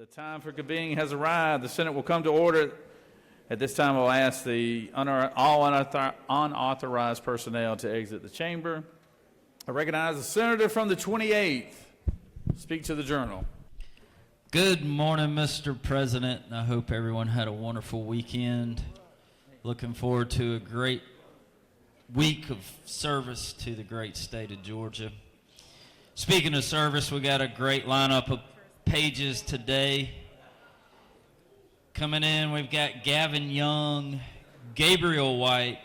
The time for convening has arrived. The Senate will come to order. At this time, I'll ask all unauthorized personnel to exit the chamber. I recognize the senator from the 28th. Speak to the journal. Good morning, Mr. President. I hope everyone had a wonderful weekend. Looking forward to a great week of service to the great state of Georgia. Speaking of service, we got a great lineup of pages today. Coming in, we've got Gavin Young, Gabriel White,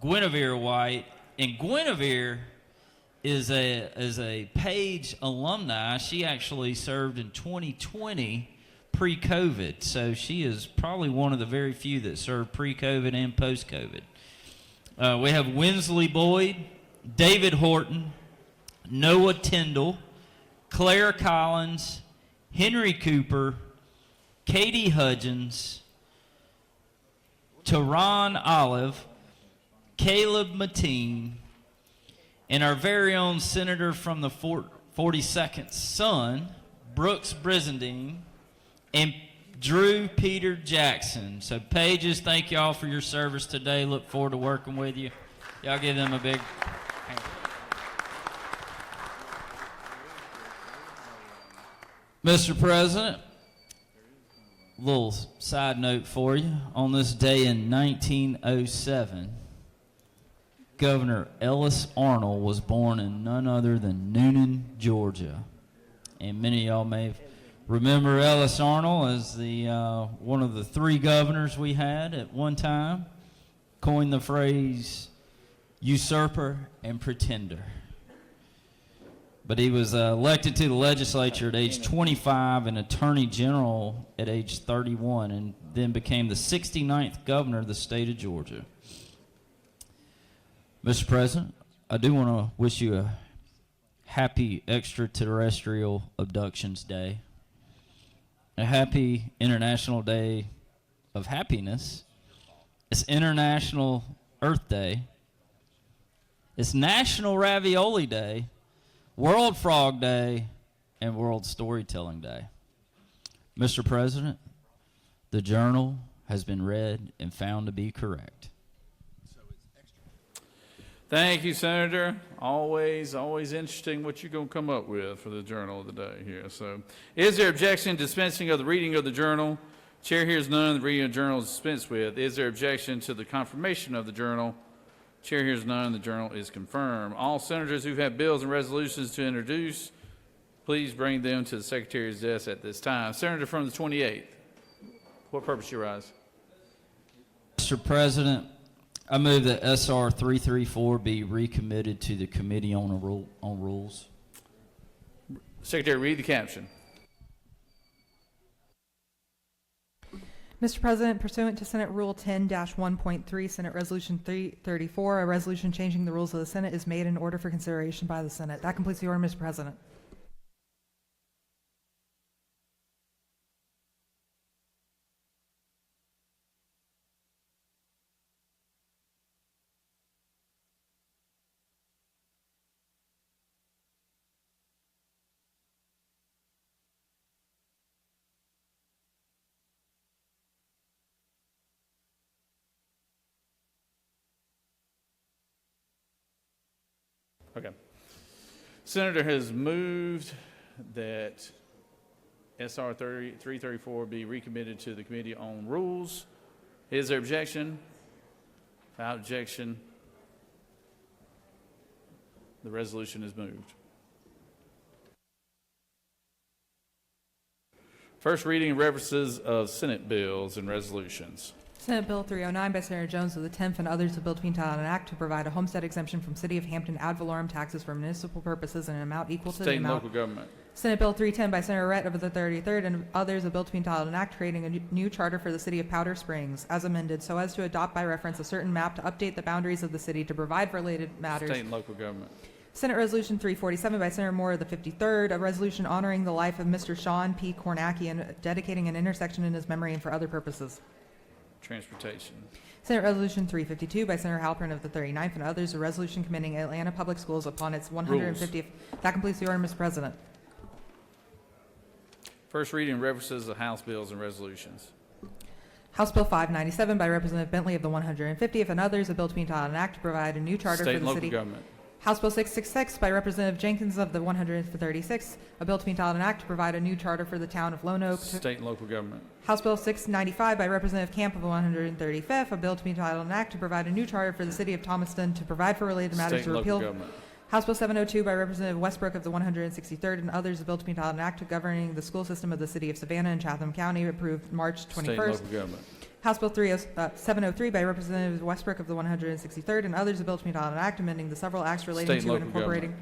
Guinevere White, and Guinevere is a Page alumni. She actually served in 2020 pre-COVID, so she is probably one of the very few that served pre-COVID and post-COVID. We have Winsley Boyd, David Horton, Noah Tyndall, Claire Collins, Henry Cooper, Katie Hudgens, Tehran Olive, Caleb Mateen, and our very own senator from the 42nd Son, Brooks Brizendine, and Drew Peter Jackson. So Pages, thank y'all for your service today. Look forward to working with you. Y'all give them a big hand. Mr. President, little side note for you. On this day in 1907, Governor Ellis Arnold was born in none other than Noonan, Georgia. And many of y'all may remember Ellis Arnold as the one of the three governors we had at one time. Coined the phrase usurper and pretender. But he was elected to the legislature at age 25 and attorney general at age 31, and then became the 69th governor of the state of Georgia. Mr. President, I do want to wish you a happy Extraterrestrial Abductions Day, a happy International Day of Happiness. It's International Earth Day. It's National Ravioli Day, World Frog Day, and World Storytelling Day. Mr. President, the journal has been read and found to be correct. Thank you, Senator. Always interesting what you're going to come up with for the journal of the day here. So, is there objection to dispensing of the reading of the journal? Chair hears none. The reading of the journal is dispensed with. Is there objection to the confirmation of the journal? Chair hears none. The journal is confirmed. All senators who have bills and resolutions to introduce, please bring them to the Secretary's desk at this time. Senator from the 28th. What purpose you rise? Mr. President, I move that SR 334 be recommitted to the Committee on Rules. Secretary, read the caption. Mr. President, pursuant to Senate Rule 10-1.3, Senate Resolution 334, a resolution changing the rules of the Senate is made in order for consideration by the Senate. That completes the order, Mr. President. Okay. Senator has moved that SR 334 be recommitted to the Committee on Rules. Is there objection? Without objection, the resolution is moved. First reading and references of Senate bills and resolutions. Senate Bill 309 by Senator Jones of the 10th and others, a bill to be entitled an act to provide a homestead exemption from City of Hampton ad valorem taxes for municipal purposes in an amount equal to State and local government. Senate Bill 310 by Senator Rett of the 33rd and others, a bill to be entitled an act creating a new charter for the City of Powder Springs, as amended, so as to adopt by reference a certain map to update the boundaries of the city to provide for related matters. State and local government. Senate Resolution 347 by Senator Moore of the 53rd, a resolution honoring the life of Mr. Sean P. Kornacki and dedicating an intersection in his memory and for other purposes. Transportation. Senate Resolution 352 by Senator Halpern of the 39th and others, a resolution commending Atlanta Public Schools upon its 150th. That completes the order, Mr. President. First reading references the House bills and resolutions. House Bill 597 by Representative Bentley of the 150th and others, a bill to be entitled an act to provide a new charter State for and the local city. government. House Bill 666 by Representative Jenkins of the 136th, a bill to be entitled an act to provide a new charter for the town of Lone Oak. State and local government. House Bill 695 by Representative Camp of the 135th, a bill to be entitled an act to provide a new charter for the city of Thomaston to provide for related matters State to and local repeal. government. House Bill 702 by Representative Westbrook of the 163rd and others, a bill to be entitled an act governing the school system of the city of Savannah and Chatham County, approved March State and 21st. local government. House Bill 703 by Representative Westbrook of the 163rd and others, a bill to be entitled an act amending the several acts relating State and to and local incorporating.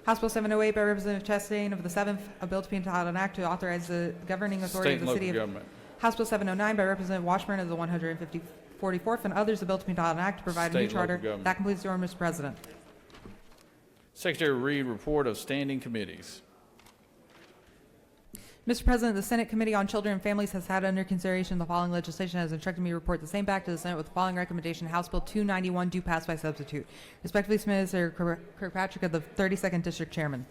House Bill 708 by Representative Chastain of the 7th, a bill to be entitled an act to authorize the governing authority State of and the city local of. government. House Bill 709 by Representative Washburn of the 144th and others, a bill to be entitled an act to provide a State new and local charter. government. That completes the order, Mr. President. Secretary will read report of standing committees. Mr. President, the Senate Committee on Children and Families has had under consideration the following legislation and has instructed me to report the same back to the Senate with the following recommendation. House Bill 291 do pass by substitute. Respectfully submitted, Senator Kirkpatrick of the 32nd District Chairman.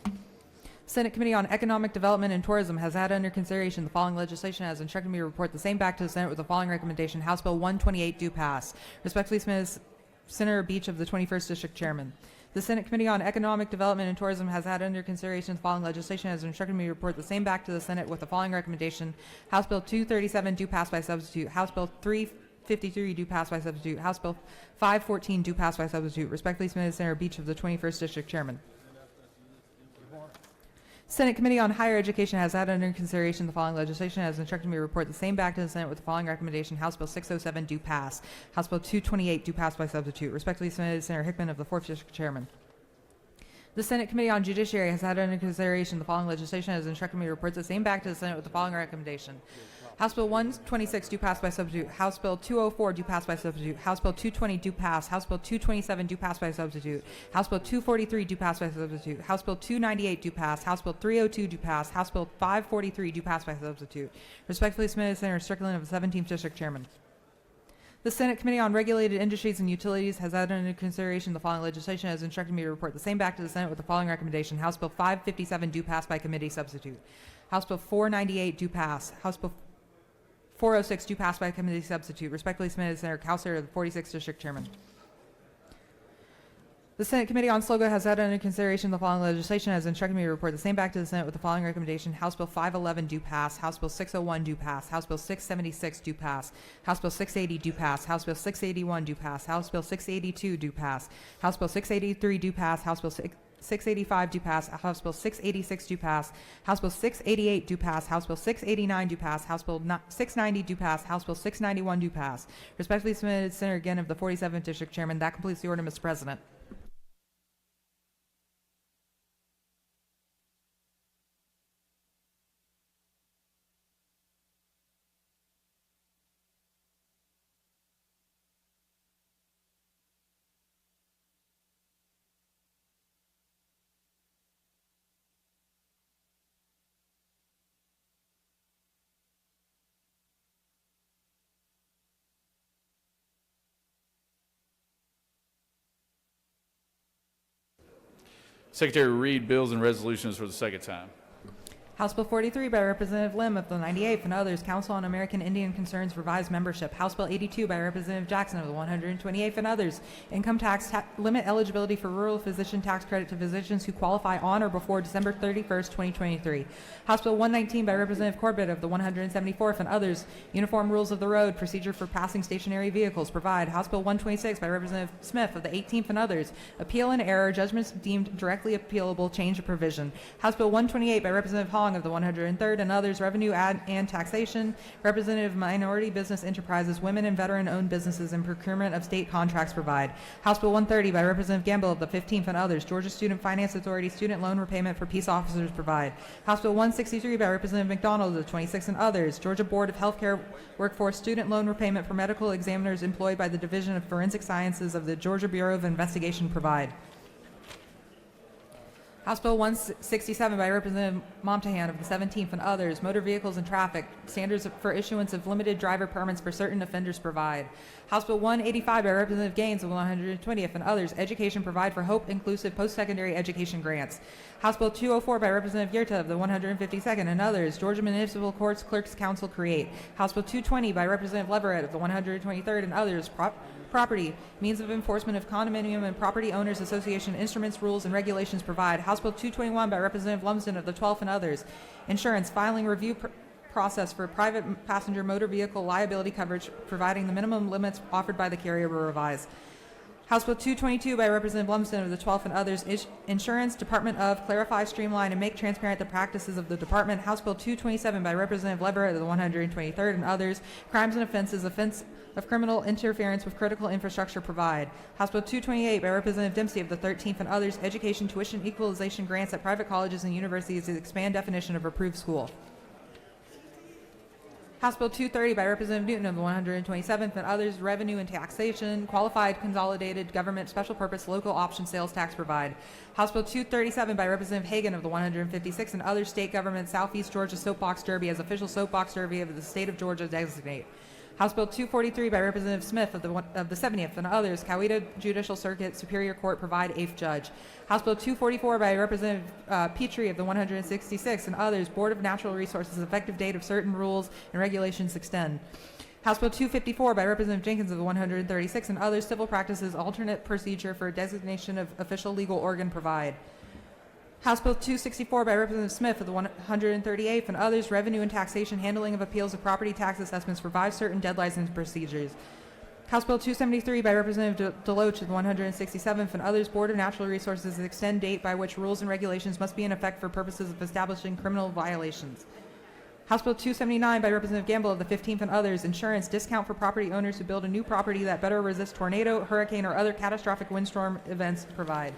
Senate Committee on Economic Development and Tourism has had under consideration the following legislation and has instructed me to report the same back to the Senate with the following recommendation. House Bill 128 do pass. Respectfully submitted, Senator Beach of the 21st District Chairman. The Senate Committee on Economic Development and Tourism has had under consideration the following legislation and has instructed me to report the same back to the Senate with the following recommendation. House Bill 237 do pass by substitute. House Bill 353 do pass by substitute. House Bill 514 do pass by substitute. Respectfully submitted, Senator Beach of the 21st District Chairman. Senate Committee on Higher Education has had under consideration the following legislation and has instructed me to report the same back to the Senate with the following recommendation. House Bill 607 do pass. House Bill 228 do pass by substitute. Respectfully submitted, Senator Hickman of the 4th District Chairman. The Senate Committee on Judiciary has had under consideration the following legislation and has instructed me to report the same back to the Senate with the following recommendation. House Bill 126 do pass by substitute. House Bill 204 do pass by substitute. House Bill 220 do pass. House Bill 227 do pass by substitute. House Bill 243 do pass by substitute. House Bill 298 do pass. House Bill 302 do pass. House Bill 543 do pass by substitute. Respectfully submitted, Senator Strickland of the 17th District Chairman. The Senate Committee on Regulated Industries and Utilities has had under consideration the following legislation and has instructed me to report the same back to the Senate with the following recommendation. House Bill 557 do pass by committee substitute. House Bill 498 do pass. House Bill 406 do pass by committee substitute. Respectfully submitted, Senator Cowser of the 46th District Chairman. The Senate Committee on SLOGO has had under consideration the following legislation and has instructed me to report the same back to the Senate with the following recommendation. House Bill 511 do pass. House Bill 601 do pass. House Bill 676 do pass. House Bill 680 do pass. House Bill 681 do pass. House Bill 682 do pass. House Bill 683 do pass. House Bill 685 do pass. House Bill 686 do pass. House Bill 688 do pass. House Bill 689 do pass. House Bill 690 do pass. House Bill 691 do pass. Respectfully submitted, Senator again of the 47th District Chairman. That completes the order, Mr. President. Secretary will read bills and resolutions for the second time. House Bill 43 by Representative Lim of the 98th and others, Council on American Indian Concerns revised membership. House Bill 82 by Representative Jackson of the 128th and others, income tax limit eligibility for rural physician tax credit to physicians who qualify on or before December 31st, 2023. House Bill 119 by Representative Corbett of the 174th and others, uniform rules of the road, procedure for passing stationary vehicles provide. House Bill 126 by Representative Smith of the 18th and others, appeal and error, judgments deemed directly appealable, change of provision. House Bill 128 by Representative Hong of the 103rd and others, revenue and taxation, representative minority business enterprises, women and veteran-owned businesses, and procurement of state contracts provide. House Bill 130 by Representative Gamble of the 15th and others, Georgia Student Finance Authority, student loan repayment for peace officers provide. House Bill 163 by Representative McDonald of the 26th and others, Georgia Board of Healthcare Workforce, student loan repayment for medical examiners employed by the Division of Forensic Sciences of the Georgia Bureau of Investigation provide. House Bill 167 by Representative Momtahan of the 17th and others, motor vehicles and traffic, standards for issuance of limited driver permits for certain offenders provide. House Bill 185 by Representative Gaines of the 120th and others, education provide for Hope Inclusive Post-Secondary Education Grants. House Bill 204 by Representative Yurta of the 152nd and others, Georgia Municipal Courts Clerks Council create. House Bill 220 by Representative Leverett of the 123rd and others, property, means of enforcement of condominium and property owners association instruments, rules, and regulations provide. House Bill 221 by Representative Lumsden of the 12th and others, insurance, filing, review process for private passenger motor vehicle liability coverage, providing the minimum limits offered by the carrier were revised. House Bill 222 by Representative Lumsden of the 12th and others, insurance, Department of, clarify, streamline, and make transparent the practices of the department. House Bill 227 by Representative Leverett of the 123rd and others, crimes and offenses, offense of criminal interference with critical infrastructure provide. House Bill 228 by Representative Dempsey of the 13th and others, education tuition equalization grants at private colleges and universities to expand definition of approved school. House Bill 230 by Representative Newton of the 127th and others, revenue and taxation, qualified consolidated government special purpose local option sales tax provide. House Bill 237 by Representative Hagan of the 156th and other state government Southeast Georgia Soapbox Derby as official soapbox derby of the state of Georgia designate. House Bill 243 by Representative Smith of the 70th and others, Coweta Judicial Circuit Superior Court provide 8th judge. House Bill 244 by Representative Petrie of the 166th and others, Board of Natural Resources effective date of certain rules and regulations extend. House Bill 254 by Representative Jenkins of the 136th and others, civil practices alternate procedure for designation of official legal organ provide. House Bill 264 by Representative Smith of the 138th and others, revenue and taxation, handling of appeals of property tax assessments, revive certain deadlines and procedures. House Bill 273 by Representative Deloach of the 167th and others, Board of Natural Resources extend date by which rules and regulations must be in effect for purposes of establishing criminal violations. House Bill 279 by Representative Gamble of the 15th and others, insurance, discount for property owners who build a new property that better resists tornado, hurricane, or other catastrophic windstorm events provide.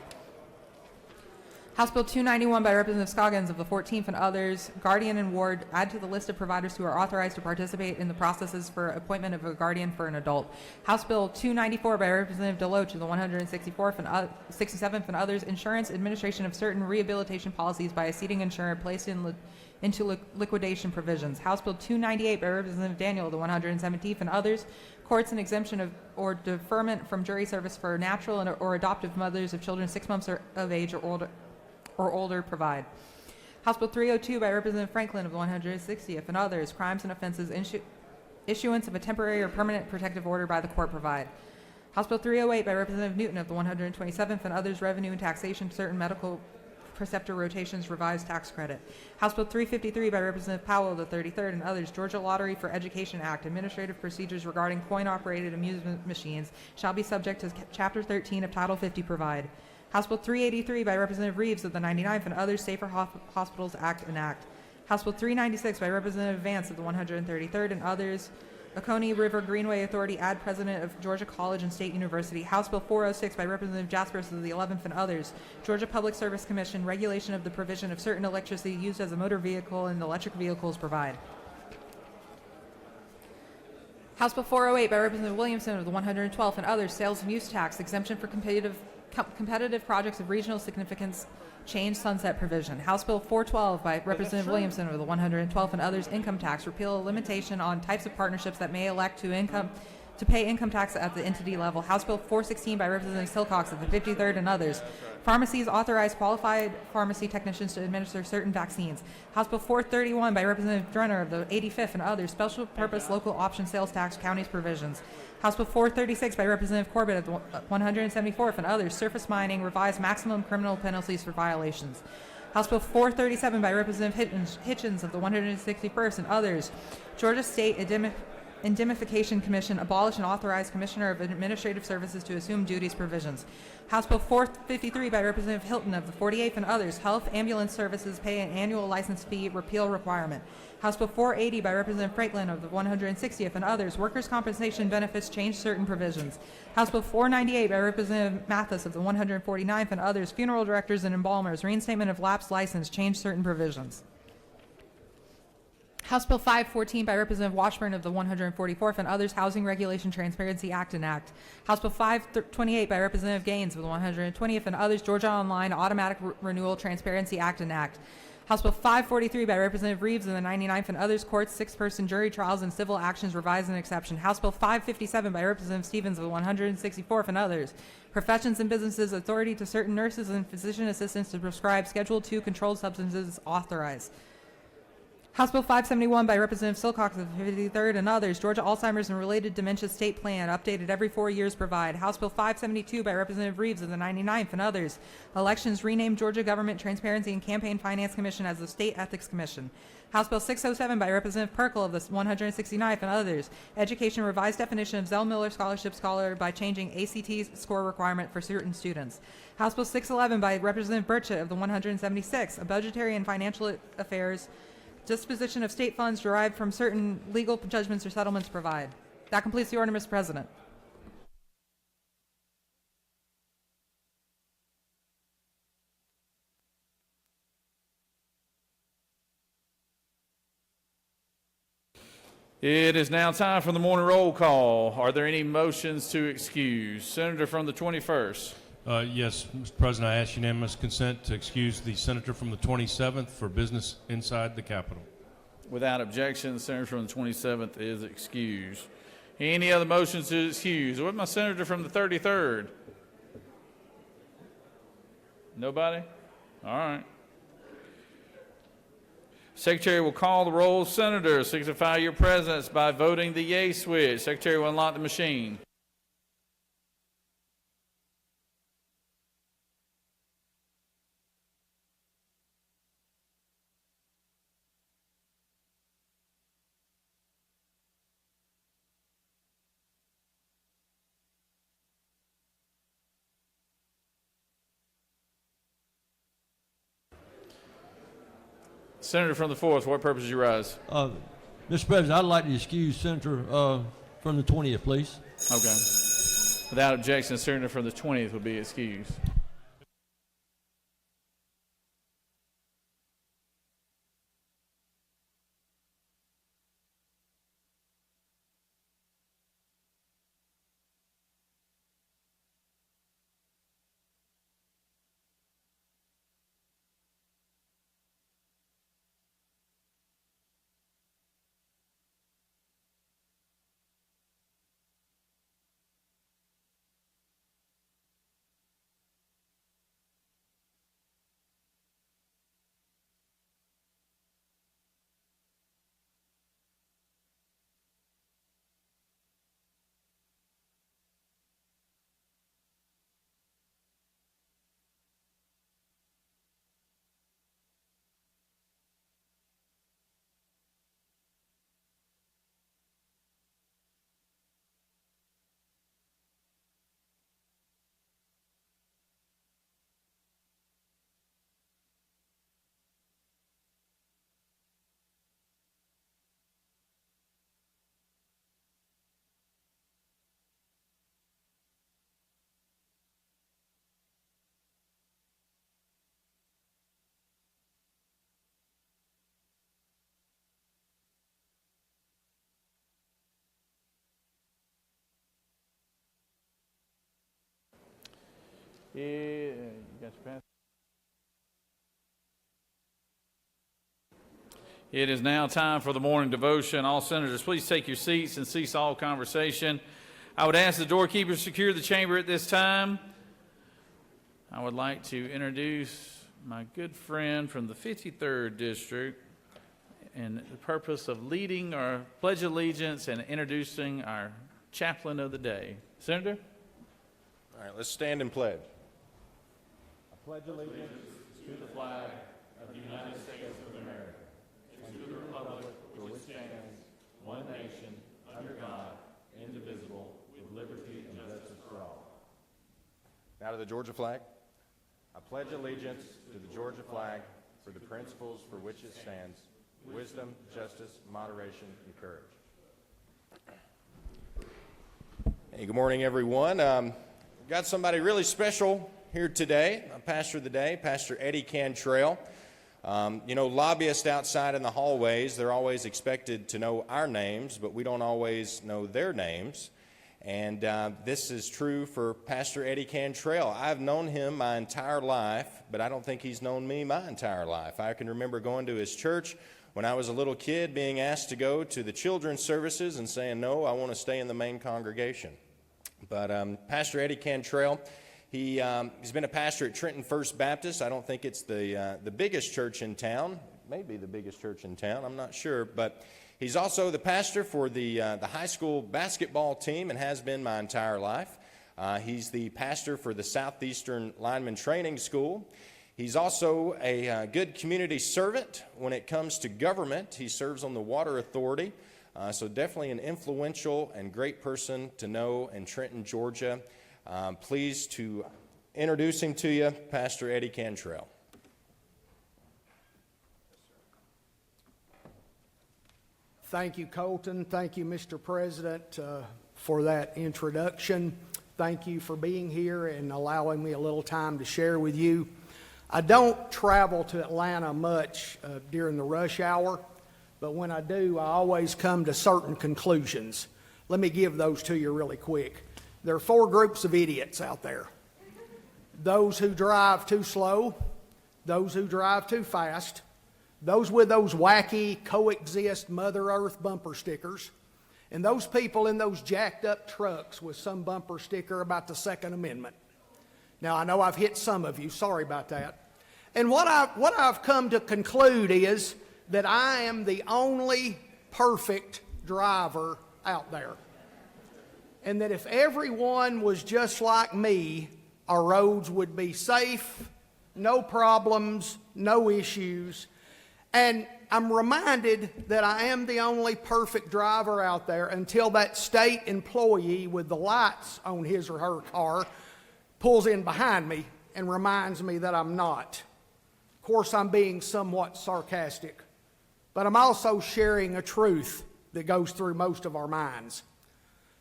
House Bill 291 by Representative Scoggins of the 14th and others, guardian and ward, add to the list of providers who are authorized to participate in the processes for appointment of a guardian for an adult. House Bill 294 by Representative Deloach of the 164th and 67th and others, insurance, administration of certain rehabilitation policies by a seating insurer placed into liquidation provisions. House Bill 298 by Representative Daniel of the 117th and others, courts and exemption of or deferment from jury service for natural or adoptive mothers of children 6 months of age or older provide. House Bill 302 by Representative Franklin of the 160th and others, crimes and offenses, issuance of a temporary or permanent protective order by the court provide. House Bill 308 by Representative Newton of the 127th and others, revenue and taxation, certain medical preceptor rotations, revised tax credit. House Bill 353 by Representative Powell of the 33rd and others, Georgia Lottery for Education Act, administrative procedures regarding coin-operated amusement machines shall be subject to Chapter 13 of Title 50 provide. House Bill 383 by Representative Reeves of the 99th and others, Safer Hospitals Act enact. House Bill 396 by Representative Vance of the 133rd and others, Oconee River Greenway Authority add president of Georgia College and State University. House Bill 406 by Representative Jaspers of the 11th and others, Georgia Public Service Commission, regulation of the provision of certain electricity used as a motor vehicle and electric vehicles provide. House Bill 408 by Representative Williamson of the 112th and others, sales and use tax, exemption for competitive projects of regional significance, change sunset provision. House Bill 412 by Representative Williamson of the 112th and others, income tax, repeal a limitation on types of partnerships that may elect to pay income tax at the entity level. House Bill 416 by Representative Silcox of the 53rd and others, pharmacies authorize qualified pharmacy technicians to administer certain vaccines. House Bill 431 by Representative Drenner of the 85th and others, special purpose local option sales tax counties provisions. House Bill 436 by Representative Corbett of the 174th and others, surface mining, revised maximum criminal penalties for violations. House Bill 437 by Representative Hitchens of the 161st and others, Georgia State Indemnification Commission, abolish and authorize Commissioner of Administrative Services to assume duties provisions. House Bill 453 by Representative Hilton of the 48th and others, health ambulance services pay an annual license fee repeal requirement. House Bill 480 by Representative Franklin of the 160th and others, workers' compensation benefits change certain provisions. House Bill 498 by Representative Mathis of the 149th and others, funeral directors and embalmers, reinstatement of lapsed license, change certain provisions. House Bill 514 by Representative Washburn of the 144th and others, Housing Regulation Transparency Act and Act. House Bill 528 by Representative Gaines of the 120th and others, Georgia Online Automatic Renewal Transparency Act and Act. House Bill 543 by Representative Reeves of the 99th and others, Courts, six-person jury trials and civil actions revised and exception. House Bill 557 by Representative Stevens of the 164th and others, Professions and Businesses Authority to certain nurses and physician assistants to prescribe Schedule II controlled substances authorized. House Bill 571 by Representative Silcox of the 53rd and others, Georgia Alzheimer's and Related Dementia State Plan, updated every 4 years provide. House Bill 572 by Representative Reeves of the 99th and others, Elections rename Georgia Government Transparency and Campaign Finance Commission as the State Ethics Commission. House Bill 607 by Representative Perkle of the 169th and others, Education revised definition of Zell Miller Scholarship Scholar by changing ACT score requirement for certain students. House Bill 611 by Representative Burchett of the 176th, a budgetary and financial affairs disposition of state funds derived from certain legal judgments or settlements provide. That completes the order, Mr. President. It is now time for the morning roll call. Are there any motions to excuse? Senator from the 21st. Yes, Mr. President, I ask unanimous consent to excuse the senator from the 27th for business inside the Capitol. Without objection, the senator from the 27th is excused. Any other motions to excuse? What about my senator from the 33rd? Nobody? All right. Secretary will call the roll. Senator, signify your presence by voting the yay switch. Secretary will unlock the machine. Senator from the 4th, what purpose you rise? Mr. President, I'd like to excuse Senator from the 20th, please. Okay. Without objection, the senator from the 20th will be excused. You got your pass? It is now time for the morning devotion. All senators, please take your seats and cease all conversation. I would ask the doorkeepers to secure the chamber at this time. I would like to introduce my good friend from the 53rd District and the purpose of leading our Pledge of Allegiance and introducing our chaplain of the day. Senator? All right, let's stand and pledge. I pledge allegiance to the flag of the United States of America, and to the republic for which stands one nation, under God, indivisible, with liberty and justice for all. Now to the Georgia flag. I pledge allegiance to the Georgia flag for the principles for which it stands, wisdom, justice, moderation, and courage. Hey, good morning, everyone. We've got somebody really special here today, Pastor of the Day, Pastor Eddie Cantrell. Lobbyists outside in the hallways, they're always expected to know our names, but we don't always know their names. And this is true for Pastor Eddie Cantrell. I've known him my entire life, but I don't think he's known me my entire life. I can remember going to his church when I was a little kid, being asked to go to the children's services and saying, no, I want to stay in the main congregation. But Pastor Eddie Cantrell, he's been a pastor at Trenton First Baptist. I don't think it's the biggest church in town. Maybe the biggest church in town, I'm not sure. But he's also the pastor for the high school basketball team and has been my entire life. He's the pastor for the Southeastern Lineman Training School. He's also a good community servant when it comes to government. He serves on the Water Authority. So definitely an influential and great person to know in Trenton, Georgia. Pleased to introduce him to you, Pastor Eddie Cantrell. Thank you, Colton. Thank you, Mr. President, for that introduction. Thank you for being here and allowing me a little time to share with you. I don't travel to Atlanta much during the rush hour, but when I do, I always come to certain conclusions. Let me give those to you really quick. There are 4 groups of idiots out there. Those who drive too slow, those who drive too fast, those with those wacky coexist Mother Earth bumper stickers, and those people in those jacked up trucks with some bumper sticker about the Second Amendment. Now, I know I've hit some of you. Sorry about that. And what I've come to conclude is that I am the only perfect driver out there. And that if everyone was just like me, our roads would be safe, no problems, no issues. And I'm reminded that I am the only perfect driver out there until that state employee with the lights on his or her car pulls in behind me and reminds me that I'm not. Of course, I'm being somewhat sarcastic, but I'm also sharing a truth that goes through most of our minds.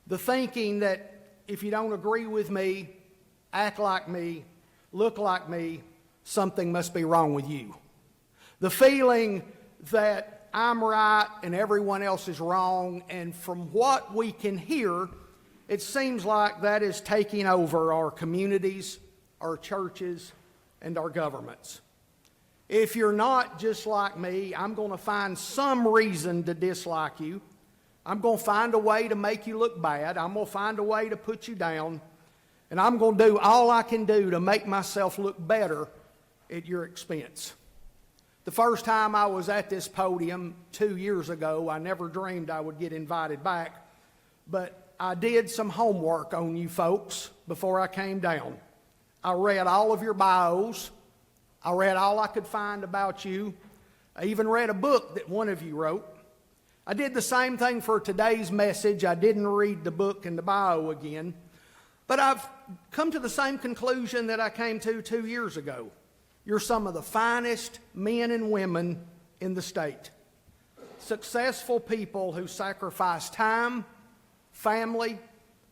The thinking that if you don't agree with me, act like me, look like me, something must be wrong with you. The feeling that I'm right and everyone else is wrong, and from what we can hear, it seems like that is taking over our communities, our churches, and our governments. If you're not just like me, I'm going to find some reason to dislike you. I'm going to find a way to make you look bad. I'm going to find a way to put you down. And I'm going to do all I can do to make myself look better at your expense. The first time I was at this podium 2 years ago, I never dreamed I would get invited back. But I did some homework on you folks before I came down. I read all of your bios. I read all I could find about you. I even read a book that one of you wrote. I did the same thing for today's message. I didn't read the book and the bio again. But I've come to the same conclusion that I came to 2 years ago. You're some of the finest men and women in the state. Successful people who sacrifice time, family,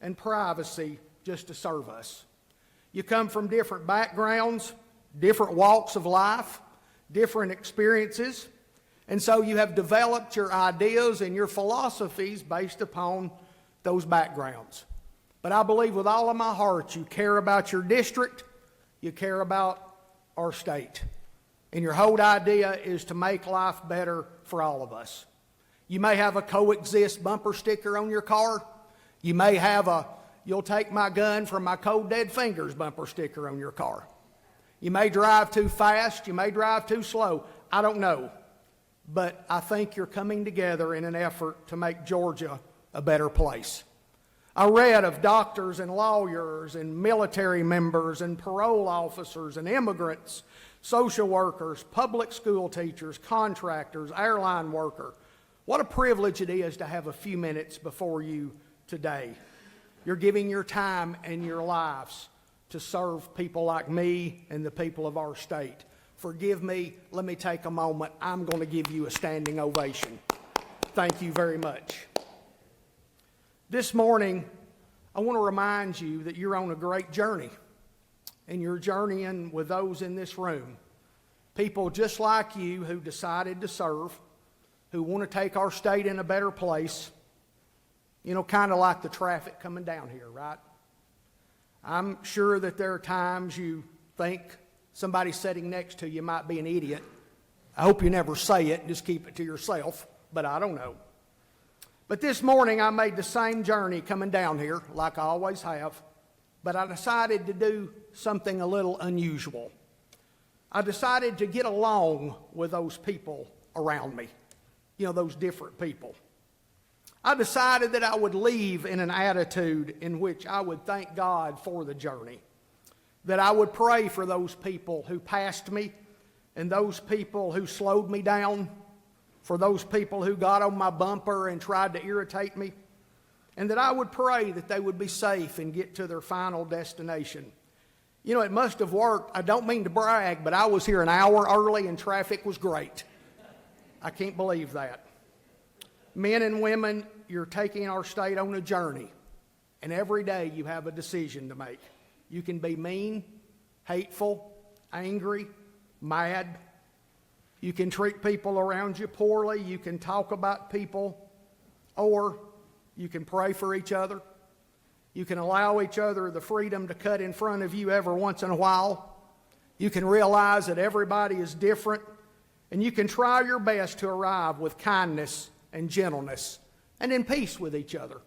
and privacy just to serve us. You come from different backgrounds, different walks of life, different experiences, and so you have developed your ideas and your philosophies based upon those backgrounds. But I believe with all of my heart you care about your district, you care about our state, and your whole idea is to make life better for all of us. You may have a coexist bumper sticker on your car. You may have a "you'll take my gun from my cold dead fingers" bumper sticker on your car. You may drive too fast, you may drive too slow, I don't know. But I think you're coming together in an effort to make Georgia a better place. I read of doctors and lawyers and military members and parole officers and immigrants, social workers, public school teachers, contractors, airline worker. What a privilege it is to have a few minutes before you today. You're giving your time and your lives to serve people like me and the people of our state. Forgive me, let me take a moment. I'm going to give you a standing ovation. Thank you very much. This morning, I want to remind you that you're on a great journey, and you're journeying with those in this room, People just like you who decided to serve, who want to take our state in a better place, you know, kind of like the traffic coming down here, right? I'm sure that there are times you think somebody sitting next to you might be an idiot. I hope you never say it and just keep it to yourself, but I don't know. But this morning I made the same journey coming down here, like I always have, but I decided to do something a little unusual. I decided to get along with those people around me, you know, those different people. I decided that I would leave in an attitude in which I would thank God for the journey, that I would pray for those people who passed me and those people who slowed me down, for those people who got on my bumper and tried to irritate me, and that I would pray that they would be safe and get to their final destination. You know, it must have worked. I don't mean to brag, but I was here an hour early and traffic was great. I can't believe that. Men and women, you're taking our state on a journey, and every day you have a decision to make. You can be mean, hateful, angry, mad. You can treat people around you poorly. You can talk about people, or you can pray for each other. You can allow each other the freedom to cut in front of you every once in a while. You can realize that everybody is different, and you can try your best to arrive with kindness and gentleness and in peace with each other.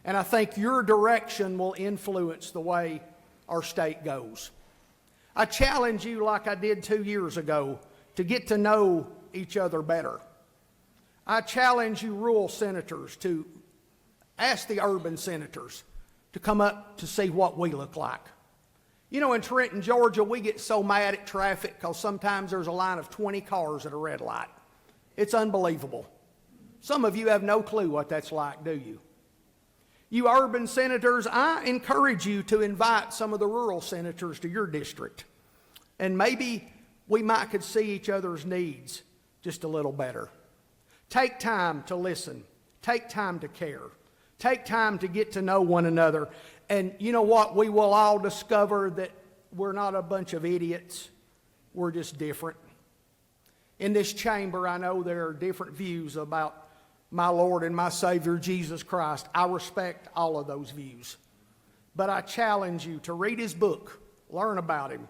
And I think your direction will influence the way our state goes. I challenge you, like I did 2 years ago, to get to know each other better. I challenge you rural senators to ask the urban senators to come up to see what we look like. You know, in Trenton, Georgia, we get so mad at traffic because sometimes there's a line of 20 cars at a red light. It's unbelievable. Some of you have no clue what that's like, do you? You urban senators, I encourage you to invite some of the rural senators to your district. And maybe we might could see each other's needs just a little better. Take time to listen. Take time to care. Take time to get to know one another. And you know what? We will all discover that we're not a bunch of idiots. We're just different. In this chamber, I know there are different views about my Lord and my Savior, Jesus Christ. I respect all of those views. But I challenge you to read his book, learn about him,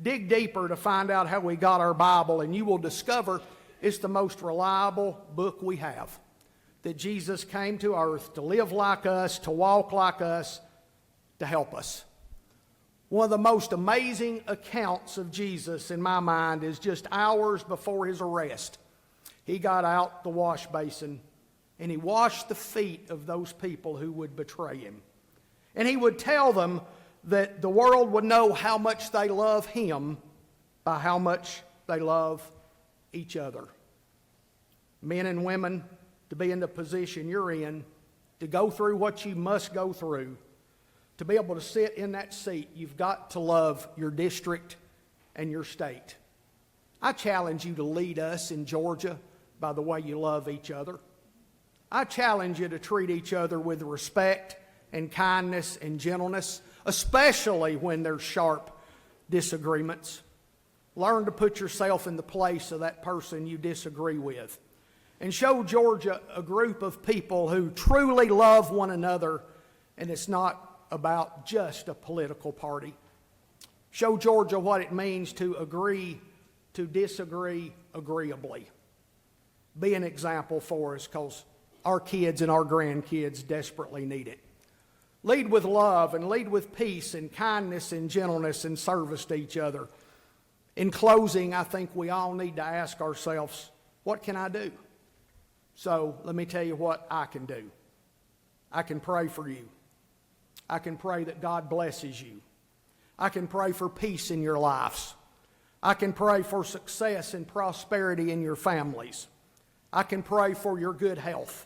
dig deeper to find out how we got our Bible, and you will discover it's the most reliable book we have. That Jesus came to earth to live like us, to walk like us, to help us. One of the most amazing accounts of Jesus in my mind is just hours before his arrest. He got out the wash basin and he washed the feet of those people who would betray him. And he would tell them that the world would know how much they love him by how much they love each other. Men and women, to be in the position you're in, to go through what you must go through, to be able to sit in that seat, you've got to love your district and your state. I challenge you to lead us in Georgia by the way you love each other. I challenge you to treat each other with respect and kindness and gentleness, especially when there's sharp disagreements. Learn to put yourself in the place of that person you disagree with. And show Georgia a group of people who truly love one another, and it's not about just a political party. Show Georgia what it means to agree to disagree agreeably. Be an example for us, because our kids and our grandkids desperately need it. Lead with love and lead with peace and kindness and gentleness and service to each other. In closing, I think we all need to ask ourselves, what can I do? So let me tell you what I can do. I can pray for you. I can pray that God blesses you. I can pray for peace in your lives. I can pray for success and prosperity in your families. I can pray for your good health.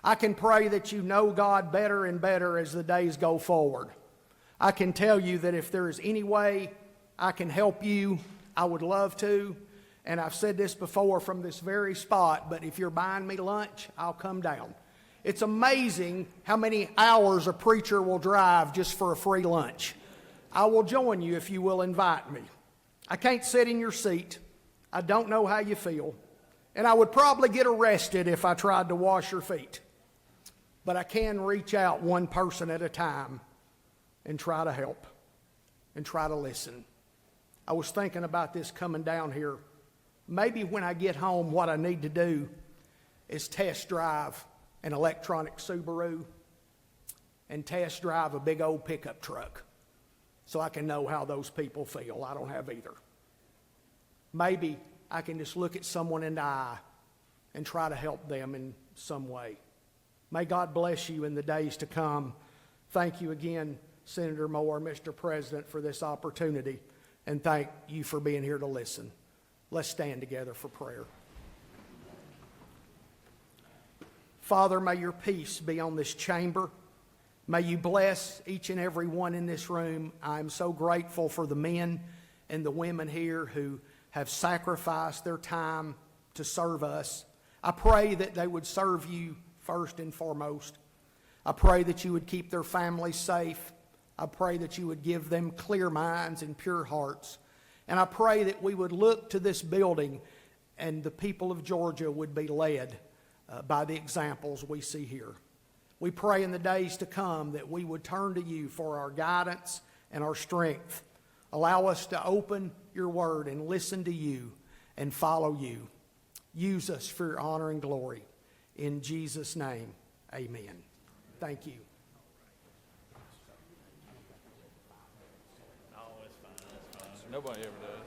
I can pray that you know God better and better as the days go forward. I can tell you that if there is any way I can help you, I would love to. And I've said this before from this very spot, but if you're buying me lunch, I'll come down. It's amazing how many hours a preacher will drive just for a free lunch. I will join you if you will invite me. I can't sit in your seat. I don't know how you feel, and I would probably get arrested if I tried to wash your feet. But I can reach out one person at a time and try to help and try to listen. I was thinking about this coming down here. Maybe when I get home, what I need to do is test drive an electronic Subaru and test drive a big old pickup truck so I can know how those people feel. I don't have either. Maybe I can just look at someone in the eye and try to help them in some way. May God bless you in the days to come. Thank you again, Senator Moore, Mr. President, for this opportunity, and thank you for being here to listen. Let's stand together for prayer. Father, may your peace be on this chamber. May you bless each and every one in this room. I am so grateful for the men and the women here who have sacrificed their time to serve us. I pray that they would serve you first and foremost. I pray that you would keep their families safe. I pray that you would give them clear minds and pure hearts. And I pray that we would look to this building and the people of Georgia would be led by the examples we see here. We pray in the days to come that we would turn to you for our guidance and our strength. Allow us to open your word and listen to you and follow you. Use us for your honor and glory. In Jesus' name, amen. Thank you. Nobody ever does.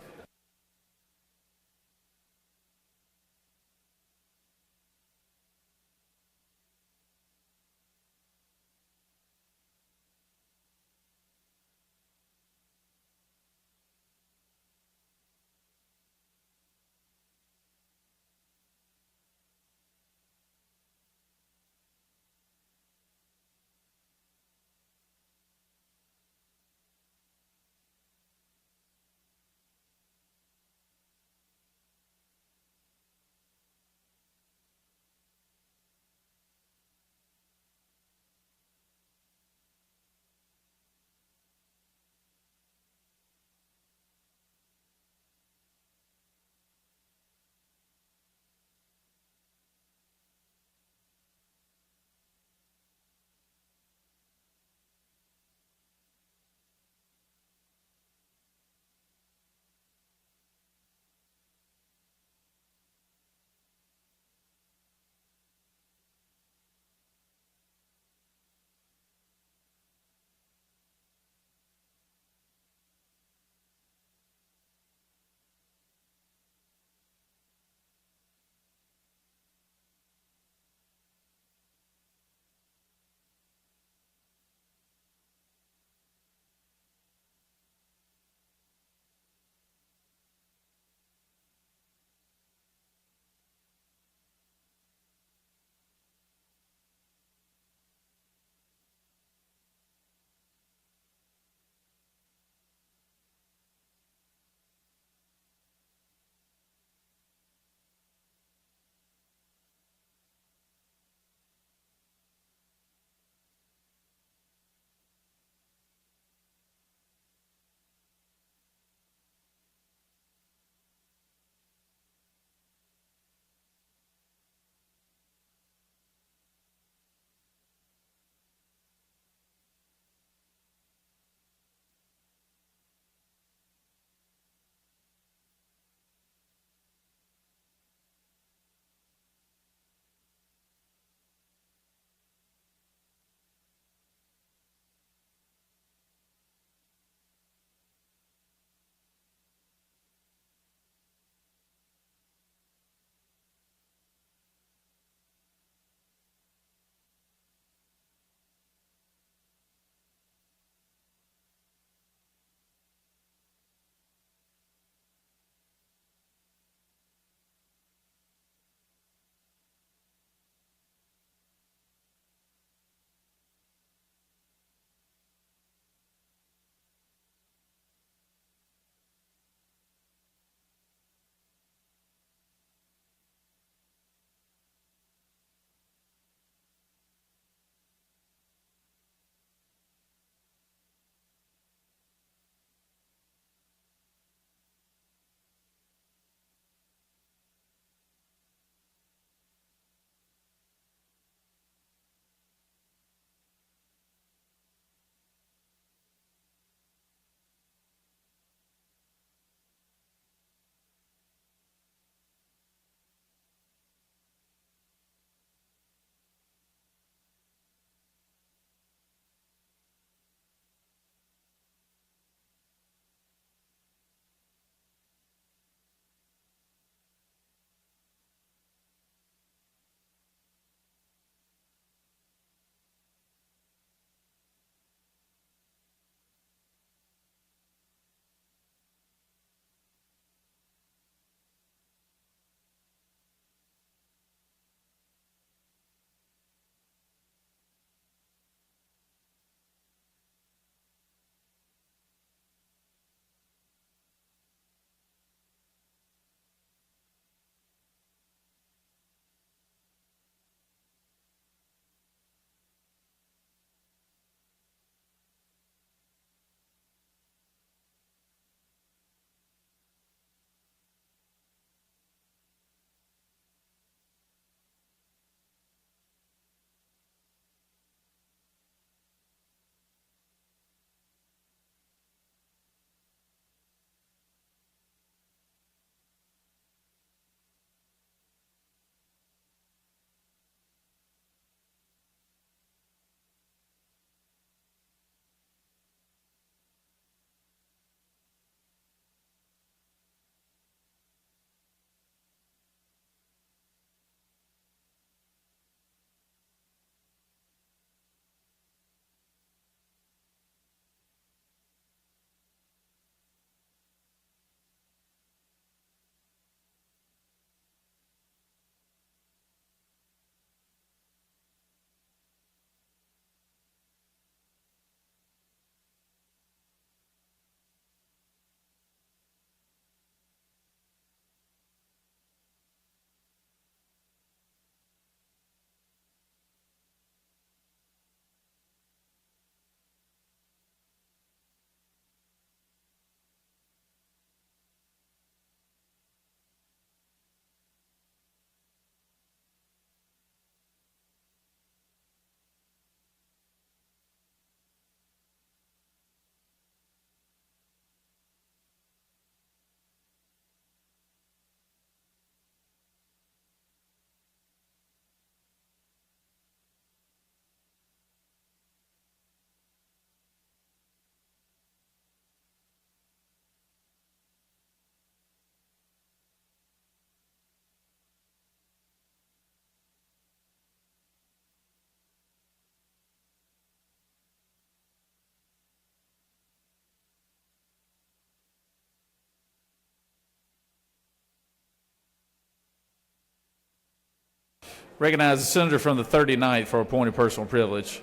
Recognize the senator from the 39th for a point of personal privilege.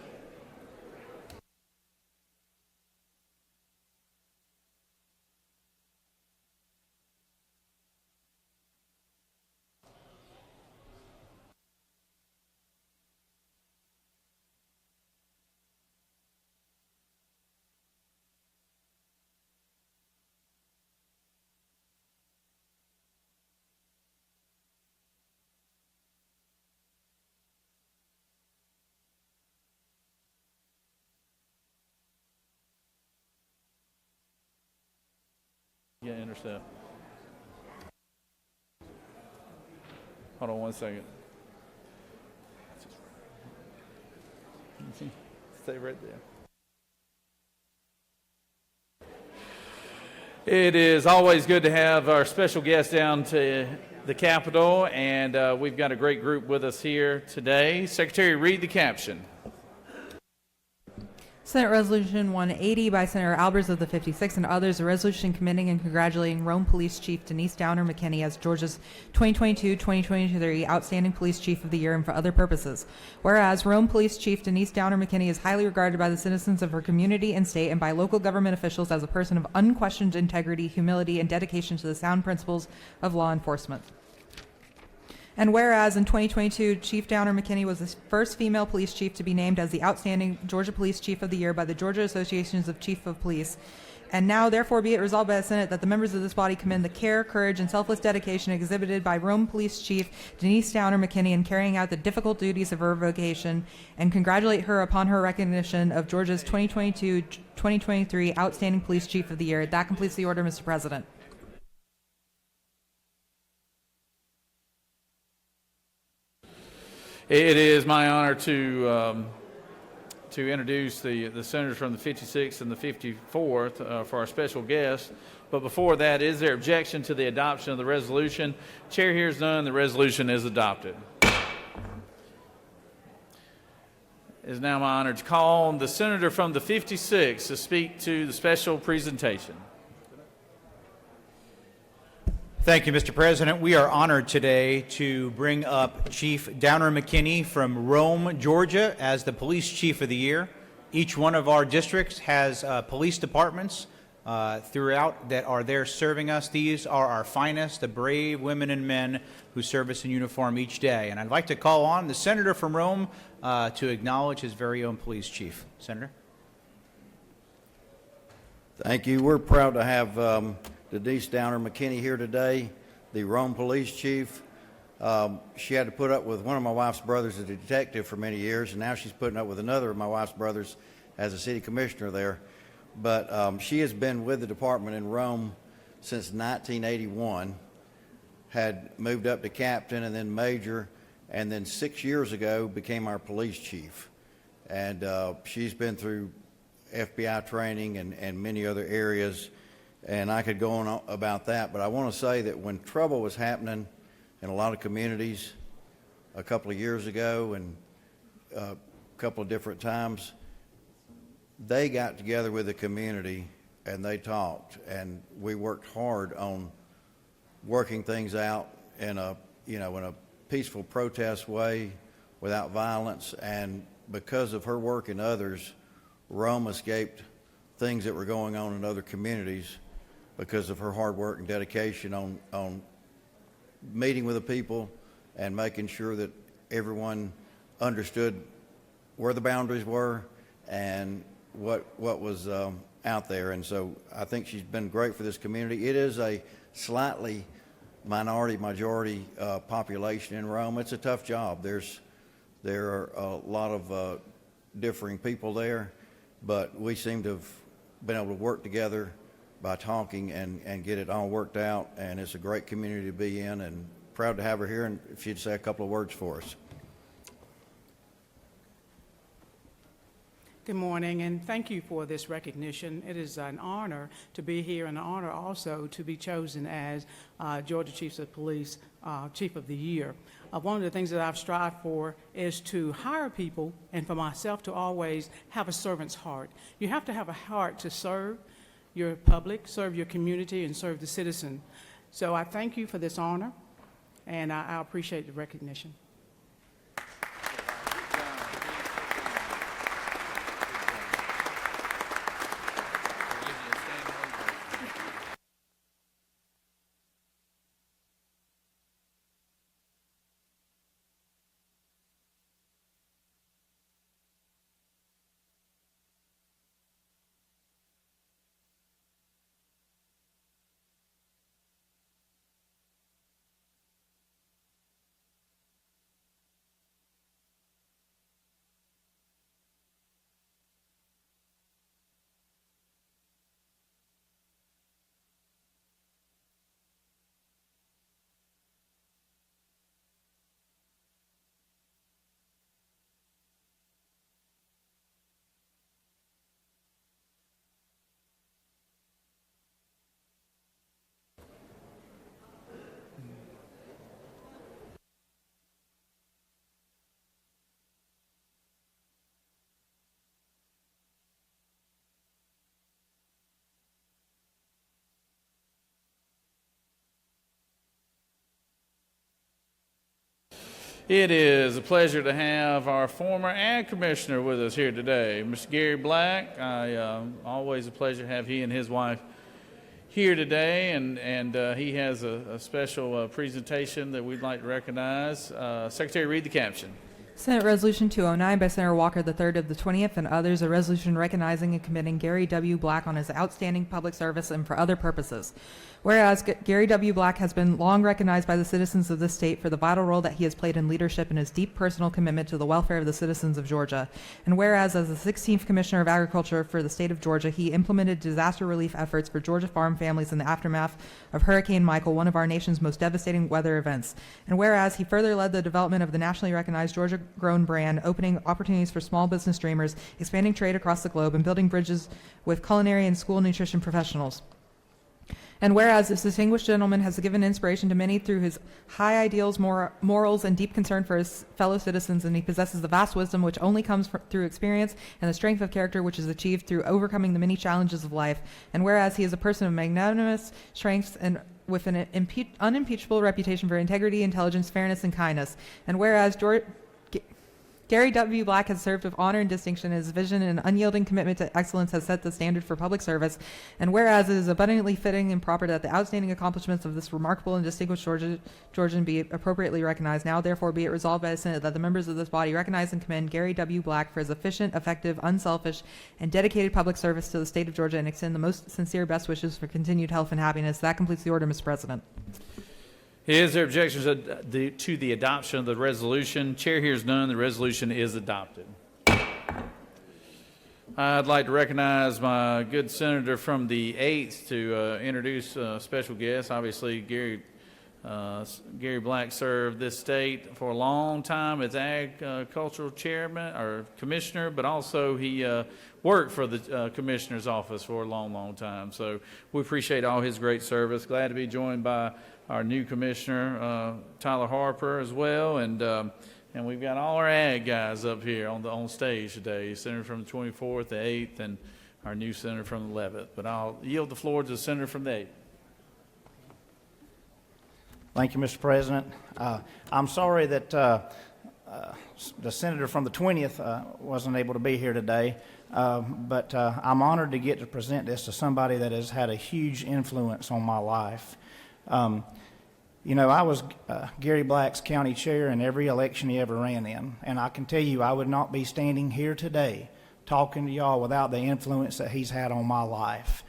Yeah, intercept. Hold on one second. Stay right there. It is always good to have our special guest down to the Capitol, and we've got a great group with us here today. Secretary, read the caption. Senate Resolution 180 by Senator Albers of the 56th and others, a resolution commending and congratulating Rome Police Chief Denise Downer McKinney as Georgia's 2022-2023 Outstanding Police Chief of the Year and for other purposes. Whereas Rome Police Chief Denise Downer McKinney is highly regarded by the citizens of her community and state and by local government officials as a person of unquestioned integrity, humility, and dedication to the sound principles of law enforcement. And whereas in 2022, Chief Downer McKinney was the first female police chief to be named as the Outstanding Georgia Police Chief of the Year by the Georgia Associations of Chief of Police. And now, therefore, be it resolved by the Senate that the members of this body commend the care, courage, and selfless dedication exhibited by Rome Police Chief Denise Downer McKinney in carrying out the difficult duties of her vocation, and congratulate her upon her recognition of Georgia's 2022-2023 Outstanding Police Chief of the Year. That completes the order, Mr. President. It is my honor to introduce the senators from the 56th and the 54th for our special guest. But before that, is there objection to the adoption of the resolution? Chair hears none. The resolution is adopted. It is now my honor to call on the senator from the 56th to speak to the special presentation. Thank you, Mr. President. We are honored today to bring up Chief Downer McKinney from Rome, Georgia, as the Police Chief of the Year. Each one of our districts has police departments throughout that are there serving us. These are our finest, the brave women and men who serve us in uniform each day. And I'd like to call on the senator from Rome to acknowledge his very own police chief. Senator? Thank you. We're proud to have Denise Downer McKinney here today, the Rome Police Chief. She had to put up with one of my wife's brothers as a detective for many years, and now she's putting up with another of my wife's brothers as a city commissioner there. But she has been with the department in Rome since 1981, had moved up to captain and then major, and then 6 years ago became our police chief. And she's been through FBI training and many other areas. And I could go on about that, but I want to say that when trouble was happening in a lot of communities a couple of years ago and a couple of different times, they got together with the community and they talked, and we worked hard on working things out in a peaceful protest way without violence. And because of her work and others, Rome escaped things that were going on in other communities, because of her hard work and dedication on meeting with the people and making sure that everyone understood where the boundaries were and what was out there. And so I think she's been great for this community. It is a slightly majority population in Rome. It's a tough job. There are a lot of differing people there, but we seem to have been able to work together by talking and get it all worked out, and it's a great community to be in, and proud to have her here, and if she'd say a couple of words for us. Good morning, and thank you for this recognition. It is an honor to be here, and an honor also to be chosen as Georgia Chiefs of Police Chief of the Year. One of the things that I've strived for is to hire people, and for myself to always have a servant's heart. You have to have a heart to serve your public, serve your community, and serve the citizen. So I thank you for this honor, and I appreciate the recognition. It is a pleasure to have our former Ag Commissioner with us here today, Mr. Gary Black. Always a pleasure to have he and his wife here today, and he has a special presentation that we'd like to recognize. Secretary, read the caption. Senate Resolution 209 by Senator Walker III of the 20th and others, a resolution recognizing and commending Gary W. Black on his outstanding public service and for other purposes. Whereas Gary W. Black has been long recognized by the citizens of this state for the vital role that he has played in leadership and his deep personal commitment to the welfare of the citizens of Georgia. And whereas as the 16th Commissioner of Agriculture for the state of Georgia, he implemented disaster relief efforts for Georgia farm families in the aftermath of Hurricane Michael, one of our nation's most devastating weather events. And whereas he further led the development of the nationally recognized Georgia-grown brand, opening opportunities for small business dreamers, expanding trade across the globe, and building bridges with culinary and school nutrition professionals. And whereas this distinguished gentleman has given inspiration to many through his high ideals, morals, and deep concern for his fellow citizens, and he possesses the vast wisdom which only comes through experience and the strength of character which is achieved through overcoming the many challenges of life. And whereas he is a person of magnanimous strengths and with an unimpeachable reputation for integrity, intelligence, fairness, and kindness. And whereas Gary W. Black has served with honor and distinction. His vision and unyielding commitment to excellence has set the standard for public service. And whereas it is abundantly fitting and proper that the outstanding accomplishments of this remarkable and distinguished Georgian be appropriately recognized, now therefore be it resolved by the Senate that the members of this body recognize and commend Gary W. Black for his efficient, effective, unselfish, and dedicated public service to the state of Georgia and extend the most sincere best wishes for continued health and happiness. That completes the order, Mr. President. Is there objections to the adoption of the resolution? Chair hears none. The resolution is adopted. I'd like to recognize my good senator from the 8th to introduce a special guest. Obviously, Gary Black served this state for a long time as agricultural chairman or commissioner, but also he worked for the commissioner's office for a long, long time. So we appreciate all his great service. Glad to be joined by our new commissioner, Tyler Harper, as well, and we've got all our ag guys up here on stage today. Senator from the 24th, the 8th, and our new senator from the 11th. But I'll yield the floor to the senator from the 8th. Thank you, Mr. President. I'm sorry that the senator from the 20th wasn't able to be here today, but I'm honored to get to present this to somebody that has had a huge influence on my life. You know, I was Gary Black's county chair in every election he ever ran in, and I can tell you I would not be standing here today talking to y'all without the influence that he's had on my life.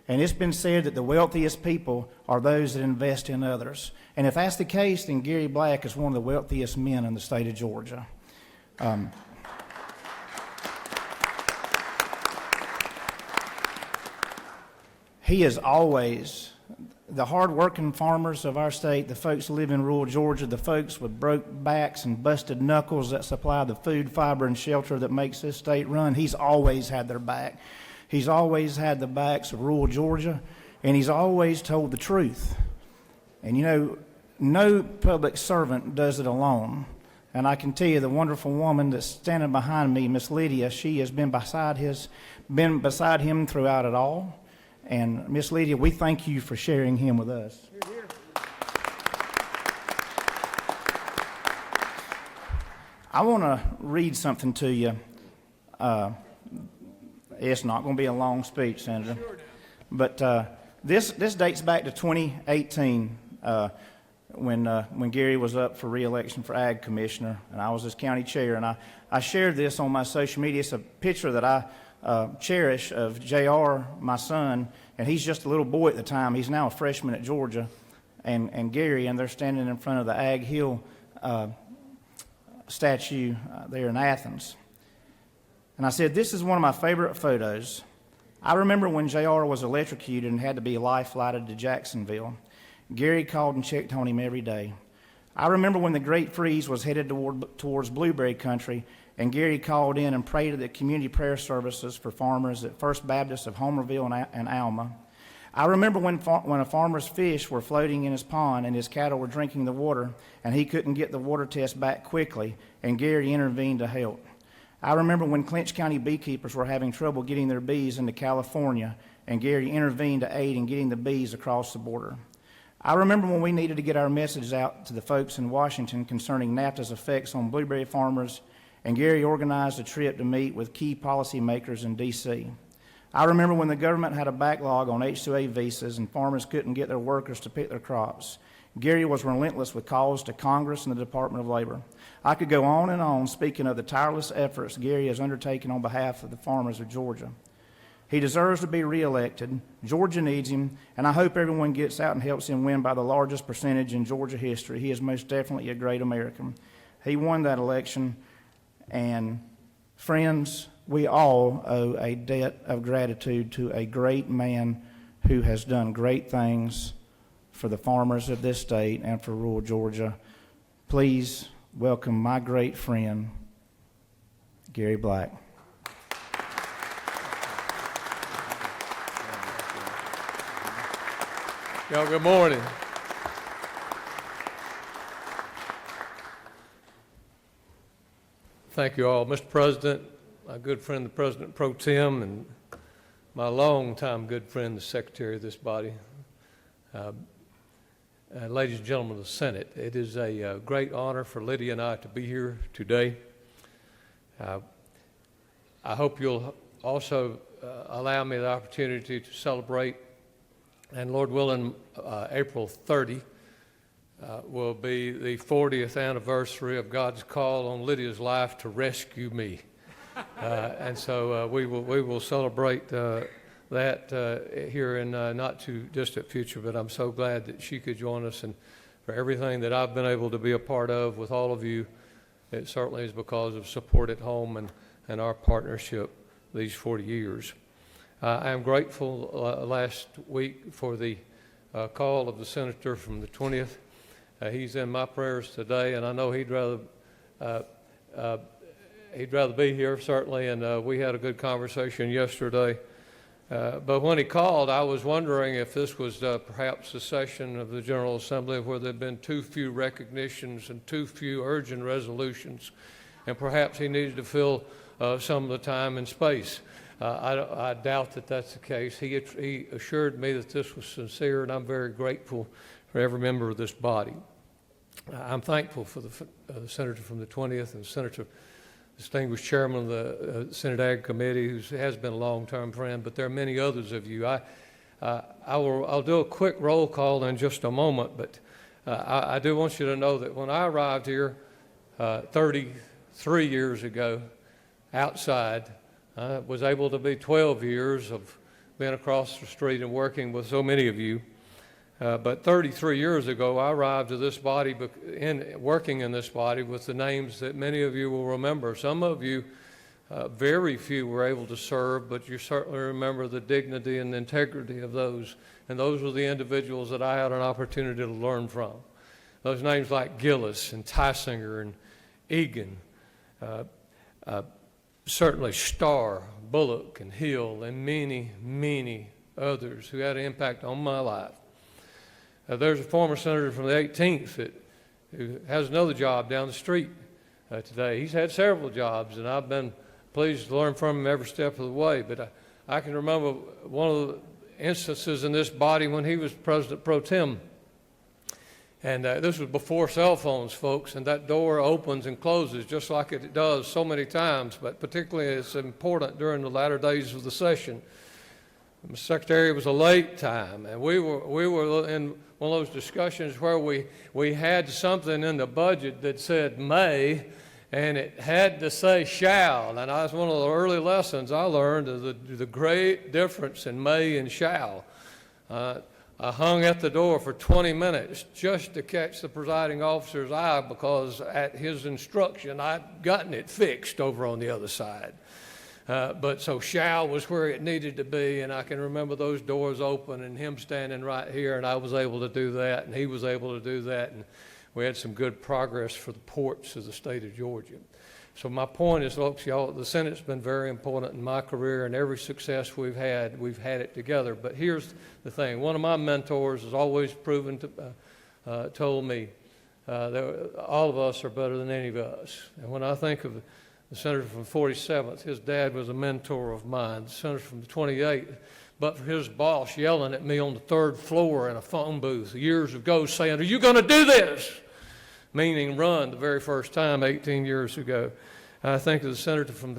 And it's been said that the wealthiest people are those that invest in others. And if that's the case, then Gary Black is one of the wealthiest men in the state of Georgia. He is always the hard-working farmers of our state, the folks who live in rural Georgia, the folks with broke backs and busted knuckles that supply the food, fiber, and shelter that makes this state run. He's always had their back. He's always had the backs of rural Georgia, and he's always told the truth. And you know, no public servant does it alone. And I can tell you the wonderful woman that's standing behind me, Miss Lydia, she has been beside him throughout it all. And Miss Lydia, we thank you for sharing him with us. Hear, hear. I want to read something to you. It's not going to be a long speech, Senator. Sure. But this dates back to 2018 when Gary was up for re-election for Ag Commissioner, and I was his county chair. And I shared this on my social media. It's a picture that I cherish of JR, my son, and he's just a little boy at the time. He's now a freshman at Georgia, and Gary, and they're standing in front of the Ag Hill statue there in Athens. And I said, this is one of my favorite photos. I remember when JR was electrocuted and had to be life flighted to Jacksonville. Gary called and checked on him every day. I remember when the Great Freeze was headed towards blueberry country, and Gary called in and prayed at the community prayer services for farmers at First Baptist of Homerville and Alma. I remember when a farmer's fish were floating in his pond and his cattle were drinking the water, and he couldn't get the water test back quickly, and Gary intervened to help. I remember when Clinch County beekeepers were having trouble getting their bees into California, and Gary intervened to aid in getting the bees across the border. I remember when we needed to get our message out to the folks in Washington concerning NAFTA's effects on blueberry farmers, and Gary organized a trip to meet with key policymakers in D.C. I remember when the government had a backlog on H-2A visas and farmers couldn't get their workers to pick their crops. Gary was relentless with calls to Congress and the Department of Labor. I could go on speaking of the tireless efforts Gary has undertaken on behalf of the farmers of Georgia. He deserves to be reelected. Georgia needs him, and I hope everyone gets out and helps him win by the largest percentage in Georgia history. He is most definitely a great American. He won that election, and friends, we all owe a debt of gratitude to a great man who has done great things for the farmers of this state and for rural Georgia. Please welcome my great friend, Gary Black. Y'all, good morning. Thank you all. Mr. President, my good friend, the President Pro Tem, and my longtime good friend, the Secretary of this body, ladies and gentlemen of the Senate, it is a great honor for Lydia and I to be here today. I hope you'll also allow me the opportunity to celebrate, and Lord willing, April 30 will be the 40th anniversary of God's call on Lydia's life to rescue me. And so we will celebrate that here in not too distant future, but I'm so glad that she could join us, and for everything that I've been able to be a part of with all of you, it certainly is because of support at home and our partnership these 40 years. I am grateful last week for the call of the senator from the 20th. He's in my prayers today, and I know he'd rather be here, certainly, and we had a good conversation yesterday. But when he called, I was wondering if this was perhaps a session of the General Assembly where there had been too few recognitions and too few urgent resolutions, and perhaps he needed to fill some of the time and space. I doubt that that's the case. He assured me that this was sincere, and I'm very grateful for every member of this body. I'm thankful for the senator from the 20th and Senator distinguished chairman of the Senate Ag Committee, who has been a long-term friend, but there are many others of you. I'll do a quick roll call in just a moment, but I do want you to know that when I arrived here 33 years ago outside, I was able to be 12 years of being across the street and working with so many of you. But 33 years ago, I arrived to this body, working in this body with the names that many of you will remember. Some of you, very few, were able to serve, but you certainly remember the dignity and integrity of those. And those were the individuals that I had an opportunity to learn from. Those names like Gillis and Tysinger and Egan, certainly Starr, Bullock, and Hill, and many, many others who had an impact on my life. There's a former senator from the 18th who has another job down the street today. He's had several jobs, and I've been pleased to learn from him every step of the way. But I can remember one of the instances in this body when he was President Pro Tem. And this was before cell phones, folks, and that door opens and closes just like it does so many times, but particularly it's important during the latter days of the session. Mr. Secretary, it was a late time, and we were in one of those discussions where we had something in the budget that said may, and it had to say shall. And that's one of the early lessons I learned of the great difference in may and shall. I hung at the door for 20 minutes just to catch the presiding officer's eye because at his instruction I'd gotten it fixed over on the other side. But so shall was where it needed to be, and I can remember those doors open and him standing right here, and I was able to do that, and he was able to do that, and we had some good progress for the ports of the state of Georgia. So my point is, folks, y'all, the Senate's been very important in my career, and every success we've had it together. But here's the thing. One of my mentors has always told me that all of us are better than any of us. And when I think of the senator from the 47th, his dad was a mentor of mine. The senator from the 28th, but for his boss yelling at me on the third floor in a phone booth years ago saying, "Are you going to do this?" Meaning run the very first time 18 years ago. I think of the senator from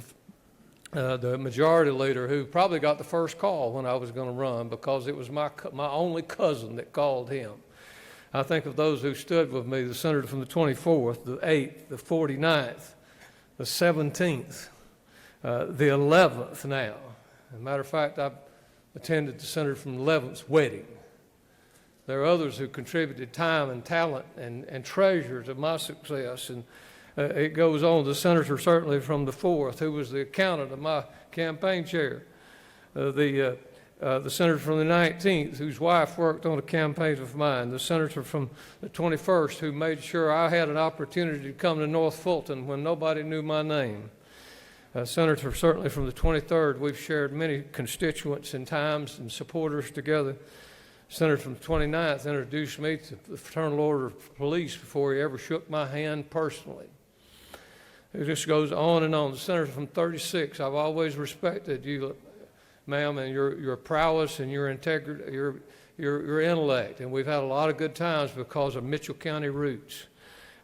the majority leader who probably got the first call when I was going to run because it was my only cousin that called him. I think of those who stood with me, the senator from the 24th, the 8th, the 49th, the 17th, the 11th now. As a matter of fact, I attended the senator from the 11th's wedding. There are others who contributed time and talent and treasure to my success. And it goes on. The senator certainly from the 4th, who was the accountant of my campaign chair. The senator from the 19th, whose wife worked on a campaign of mine. The senator from the 21st, who made sure I had an opportunity to come to North Fulton when nobody knew my name. Senator certainly from the 23rd, we've shared many constituents and times and supporters together. Senator from the 29th introduced me to the Fraternal Order of Police before he ever shook my hand personally. It just goes on and on. The senator from 36, I've always respected you, ma'am, and your prowess and your integrity, your intellect. And we've had a lot of good times because of Mitchell County roots.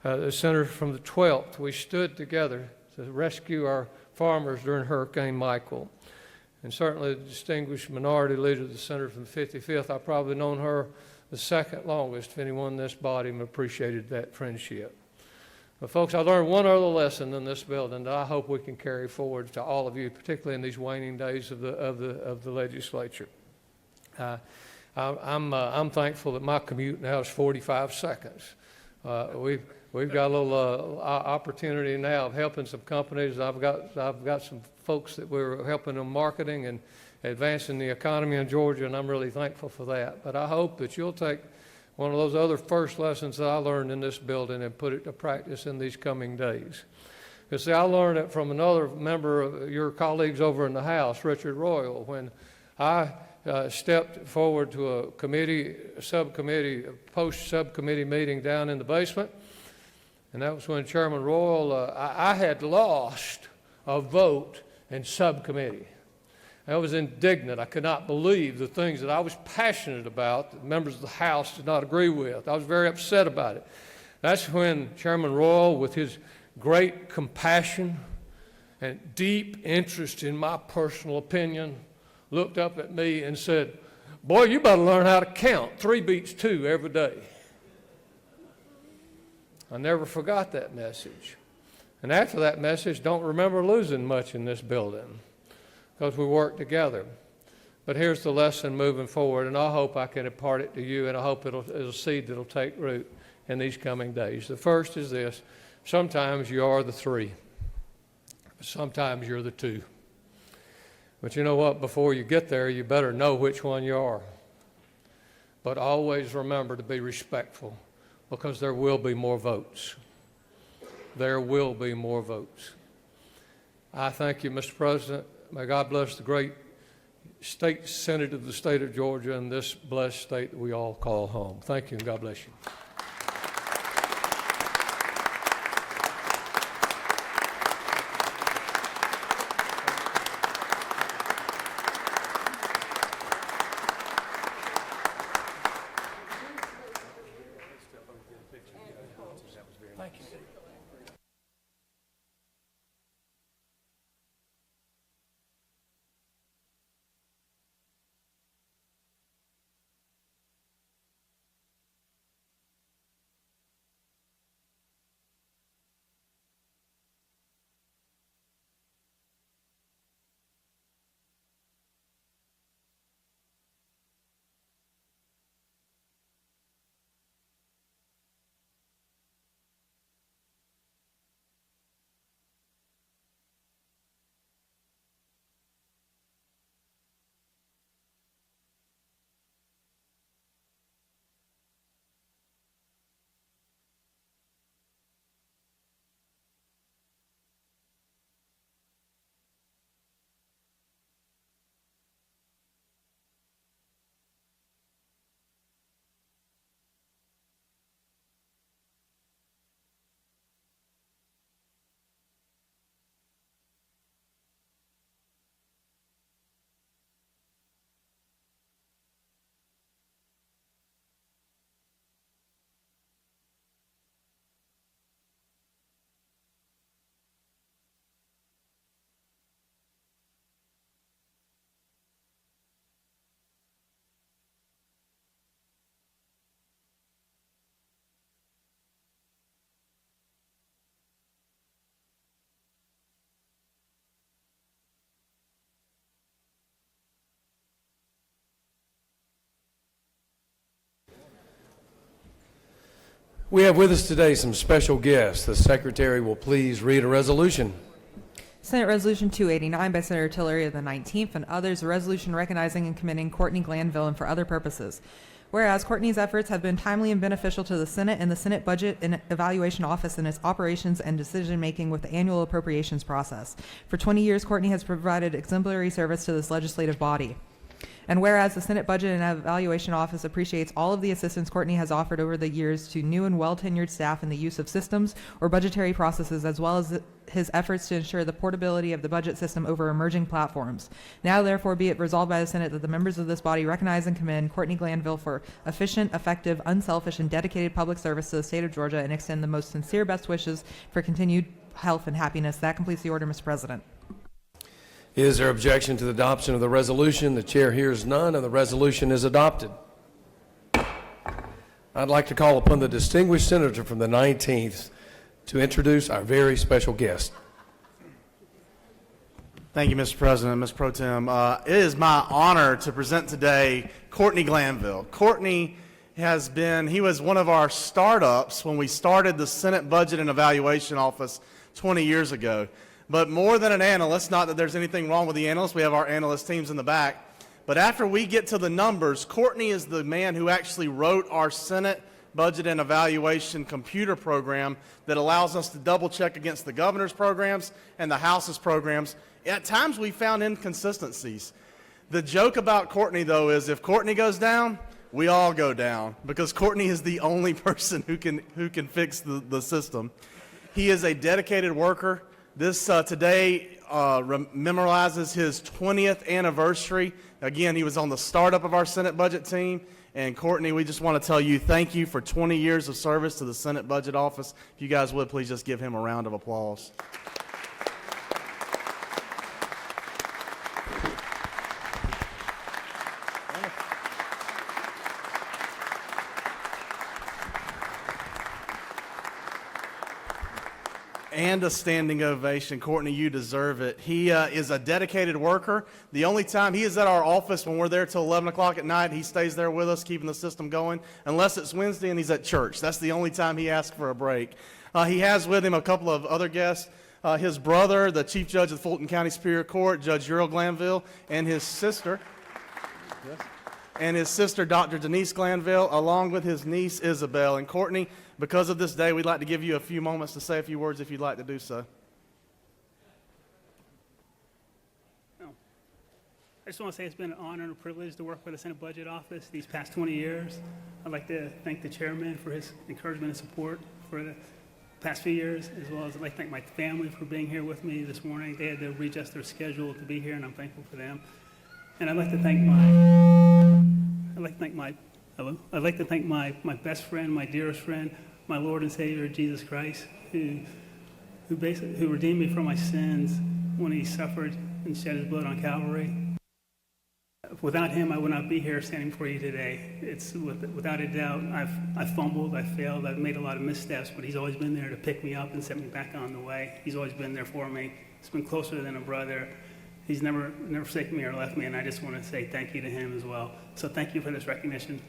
The senator from the 12th, we stood together to rescue our farmers during Hurricane Michael. And certainly the distinguished minority leader, the senator from the 55th, I've probably known her the second longest of anyone in this body and appreciated that friendship. But folks, I learned one other lesson in this building that I hope we can carry forward to all of you, particularly in these waning days of the legislature. I'm thankful that my commute now is 45 seconds. We've got a little opportunity now of helping some companies. I've got some folks that we're helping in marketing and advancing the economy in Georgia, and I'm really thankful for that. But I hope that you'll take one of those other first lessons that I learned in this building and put it to practice in these coming days. Because see, I learned it from another member of your colleagues over in the House, Richard Royal, when I stepped forward to a post-subcommittee meeting down in the basement. And that was when Chairman Royal, I had lost a vote in subcommittee. I was indignant. I could not believe the things that I was passionate about that members of the House did not agree with. I was very upset about it. That's when Chairman Royal, with his great compassion and deep interest in my personal opinion, looked up at me and said, "Boy, you better learn how to count. 3 beats 2 every day." I never forgot that message. And after that message, don't remember losing much in this building because we worked together. But here's the lesson moving forward, and I hope I can impart it to you, and I hope it'll a seed that'll take root in these coming days. The first is this: sometimes you are the 3, sometimes you're the 2. But you know what? Before you get there, you better know which one you are. But always remember to be respectful, because there will be more votes. There will be more votes. I thank you, Mr. President. May God bless the great state Senate of the state of Georgia and this blessed state that we all call home. Thank you, and God bless you. We have with us today some special guests. The Secretary will please read a resolution. Senate Resolution 289 by Senator Tillery of the 19th and others, a resolution recognizing and commending Courtney Glanville and for other purposes. Whereas Courtney's efforts have been timely and beneficial to the Senate and the Senate Budget and Evaluation Office in its operations and decision-making with the annual appropriations process. For 20 years, Courtney has provided exemplary service to this legislative body. And whereas the Senate Budget and Evaluation Office appreciates all of the assistance Courtney has offered over the years to new and well-tenured staff in the use of systems or budgetary processes, as well as his efforts to ensure the portability of the budget system over emerging platforms. Now, therefore, be it resolved by the Senate that the members of this body recognize and commend Courtney Glanville for efficient, effective, unselfish, and dedicated public service to the state of Georgia and extend the most sincere best wishes for continued health and happiness. That completes the order, Mr. President. Is there objection to the adoption of the resolution? The chair hears none, and the resolution is adopted. I'd like to call upon the distinguished senator from the 19th to introduce our very special guest. Thank you, Mr. President, Ms. Pro Tem. It is my honor to present today Courtney Glanville. Courtney he was one of our startups when we started the Senate Budget and Evaluation Office 20 years ago. But more than an analyst, not that there's anything wrong with the analysts, we have our analyst teams in the back. But after we get to the numbers, Courtney is the man who actually wrote our Senate Budget and Evaluation computer program that allows us to double check against the governor's programs and the House's programs. At times we found inconsistencies. The joke about Courtney, though, is if Courtney goes down, we all go down, because Courtney is the only person who can fix the system. He is a dedicated worker. This today memorializes his 20th anniversary. Again, he was on the startup of our Senate budget team. And Courtney, we just want to tell you thank you for 20 years of service to the Senate Budget Office. If you guys would, please just give him a round of applause. And a standing ovation. Courtney, you deserve it. He is a dedicated worker. The only time he is at our office when we're there till 11 o'clock at night, he stays there with us, keeping the system going, unless it's Wednesday and he's at church. That's the only time he asks for a break. He has with him a couple of other guests. His brother, the Chief Judge of the Fulton County Superior Court, Judge Uriel Glanville, and his sister, Dr. Denise Glanville, along with his niece, Isabel. And Courtney, because of this day, we'd like to give you a few moments to say a few words if you'd like to do so. I just want to say it's been an honor and a privilege to work for the Senate Budget Office these past 20 years. I'd like to thank the chairman for his encouragement and support for the past few years, as well as I'd like to thank my family for being here with me this morning. They had to readjust their schedule to be here, and I'm thankful for them. And I'd like to thank my best friend, my dearest friend, my Lord and Savior, Jesus Christ, who redeemed me from my sins when he suffered and shed his blood on Calvary. Without him, I would not be here standing before you today. It's without a doubt, I've fumbled, I've failed, I've made a lot of missteps, but he's always been there to pick me up and set me back on the way. He's always been there for me. He's been closer than a brother. He's never forsaken me or left me, and I just want to say thank you to him as well. So thank you for this recognition.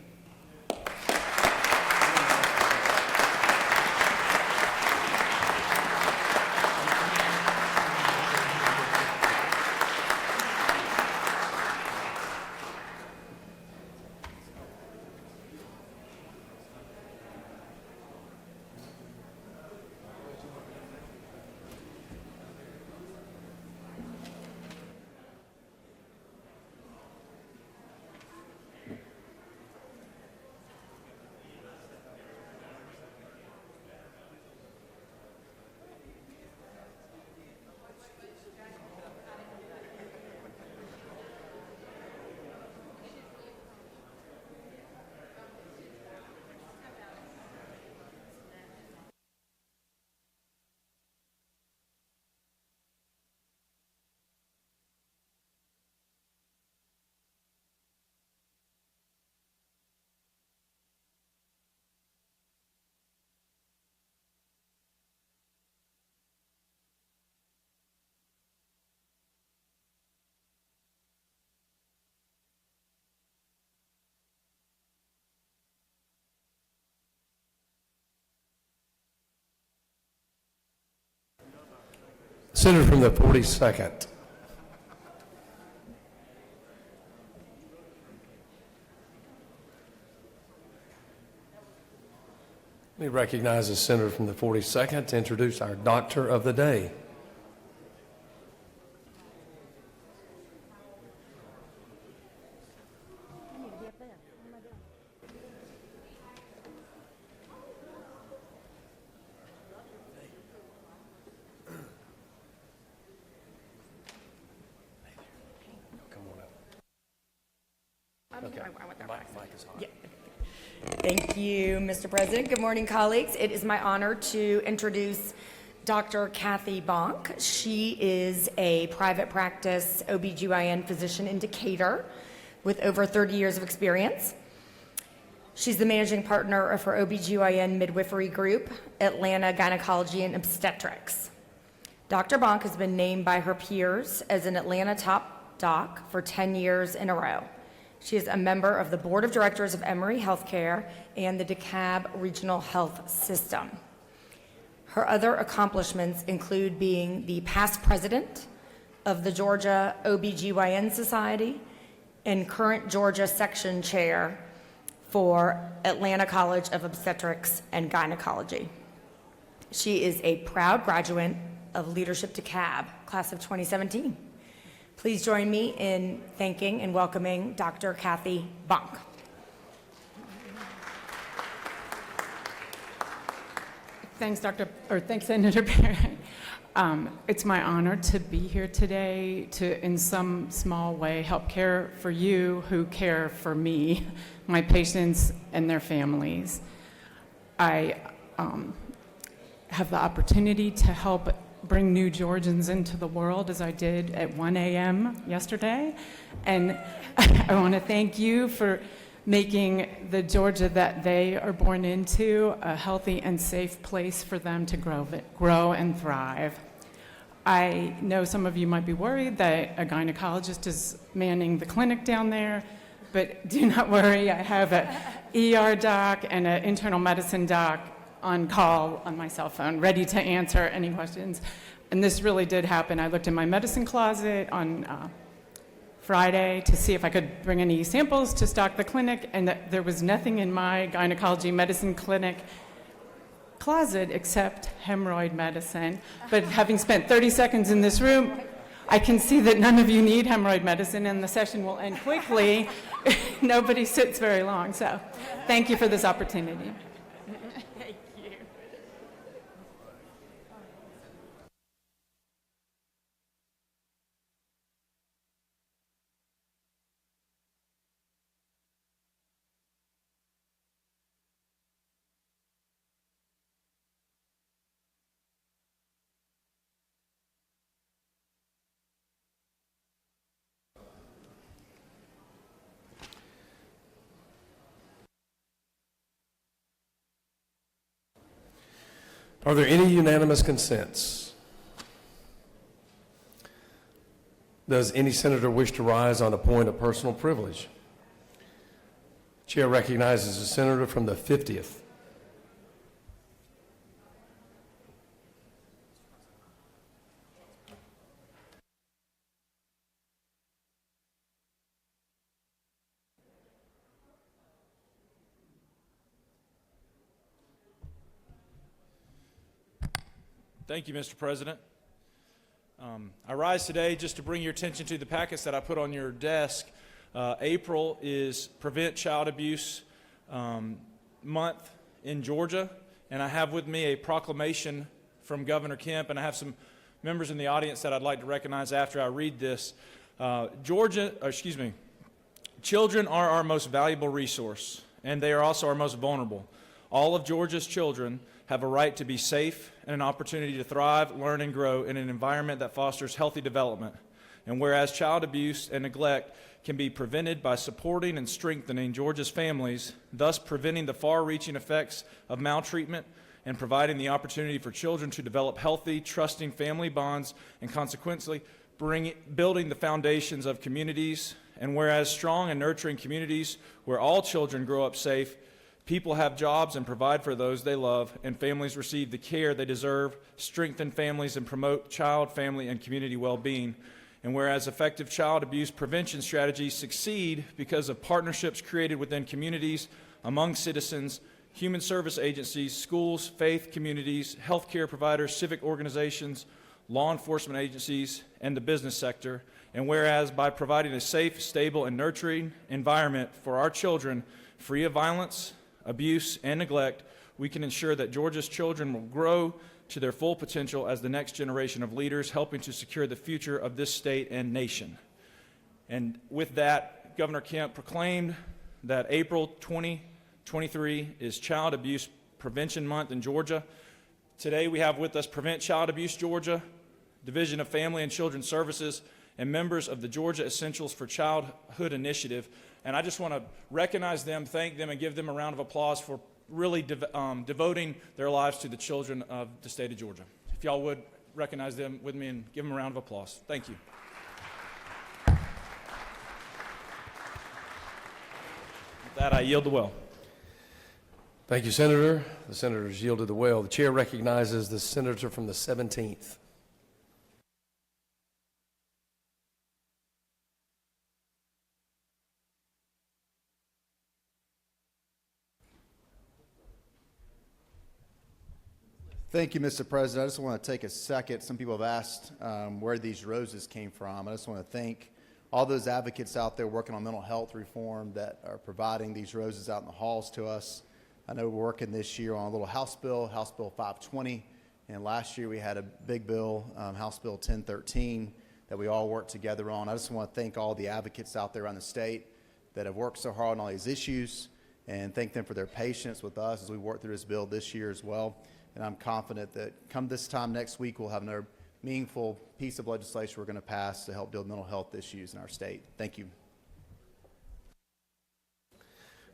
Senator from the 42nd. Let me recognize the senator from the 42nd to introduce our doctor of the day. Thank you, Mr. President. Good morning, colleagues. It is my honor to introduce Dr. Kathy Bonk. She is a private practice OBGYN physician in Decatur with over 30 years of experience. She's the managing partner of her OBGYN midwifery group, Atlanta Gynecology and Obstetrics. Dr. Bonk has been named by her peers as an Atlanta top doc for 10 years in a row. She is a member of the Board of Directors of Emory Healthcare and the DeKalb Regional Health System. Her other accomplishments include being the past president of the Georgia OBGYN Society and current Georgia section chair for Atlanta College of Obstetrics and Gynecology. She is a proud graduate of Leadership DeKalb, class of 2017. Please join me in thanking and welcoming Dr. Kathy Bonk. Thanks, thanks, Senator Barrett. It's my honor to be here today to, in some small way, help care for you who care for me, my patients, and their families. I have the opportunity to help bring new Georgians into the world as I did at 1 a.m. yesterday. And I want to thank you for making the Georgia that they are born into a healthy and safe place for them to grow and thrive. I know some of you might be worried that a gynecologist is manning the clinic down there, but do not worry, I have an ER doc and an internal medicine doc on call on my cell phone, ready to answer any questions. And this really did happen. I looked in my medicine closet on Friday to see if I could bring any samples to stock the clinic, and there was nothing in my gynecology medicine clinic closet except hemorrhoid medicine. But having spent 30 seconds in this room, I can see that none of you need hemorrhoid medicine, and the session will end quickly. Nobody sits very long, so thank you for this opportunity. Thank you. Are there any unanimous consents? Does any senator wish to rise on a point of personal privilege? Chair recognizes the senator from the 50th. Thank you, Mr. President. I rise today just to bring your attention to the packets that I put on your desk. April is Prevent Child Abuse Month in Georgia, and I have with me a proclamation from Governor Kemp, and I have some members in the audience that I'd like to recognize after I read this. Children are our most valuable resource, and they are also our most vulnerable. All of Georgia's children have a right to be safe and an opportunity to thrive, learn, and grow in an environment that fosters healthy development. And whereas child abuse and neglect can be prevented by supporting and strengthening Georgia's families, thus preventing the far-reaching effects of maltreatment and providing the opportunity for children to develop healthy, trusting family bonds, and consequently building the foundations of communities. And whereas strong and nurturing communities where all children grow up safe People have jobs and provide for those they love, and families receive the care they deserve, strengthen families, and promote child, family, and community well-being. And whereas effective child abuse prevention strategies succeed because of partnerships created within communities, among citizens, human service agencies, schools, faith communities, healthcare providers, civic organizations, law enforcement agencies, and the business sector. And whereas by providing a safe, stable, and nurturing environment for our children, free of violence, abuse, and neglect, we can ensure that Georgia's children will grow to their full potential as the next generation of leaders, helping to secure the future of this state and nation. And with that, Governor Kemp proclaimed that April 2023 is Child Abuse Prevention Month in Georgia. Today we have with us Prevent Child Abuse Georgia, Division of Family and Children's Services, and members of the Georgia Essentials for Childhood Initiative. And I just want to recognize them, thank them, and give them a round of applause for really devoting their lives to the children of the state of Georgia. If y'all would recognize them with me and give them a round of applause. Thank you. With that, I yield the well. Thank you, Senator. The senator's yielded the well. The chair recognizes the senator from the 17th. Thank you, Mr. President. I just want to take a second. Some people have asked where these roses came from. I just want to thank all those advocates out there working on mental health reform that are providing these roses out in the halls to us. I know we're working this year on a little House Bill 520, and last year we had a big bill, House Bill 1013, that we all worked together on. I just want to thank all the advocates out there around the state that have worked so hard on all these issues, and thank them for their patience with us as we work through this bill this year as well. And I'm confident that come this time next week, we'll have another meaningful piece of legislation we're going to pass to help build mental health issues in our state. Thank you.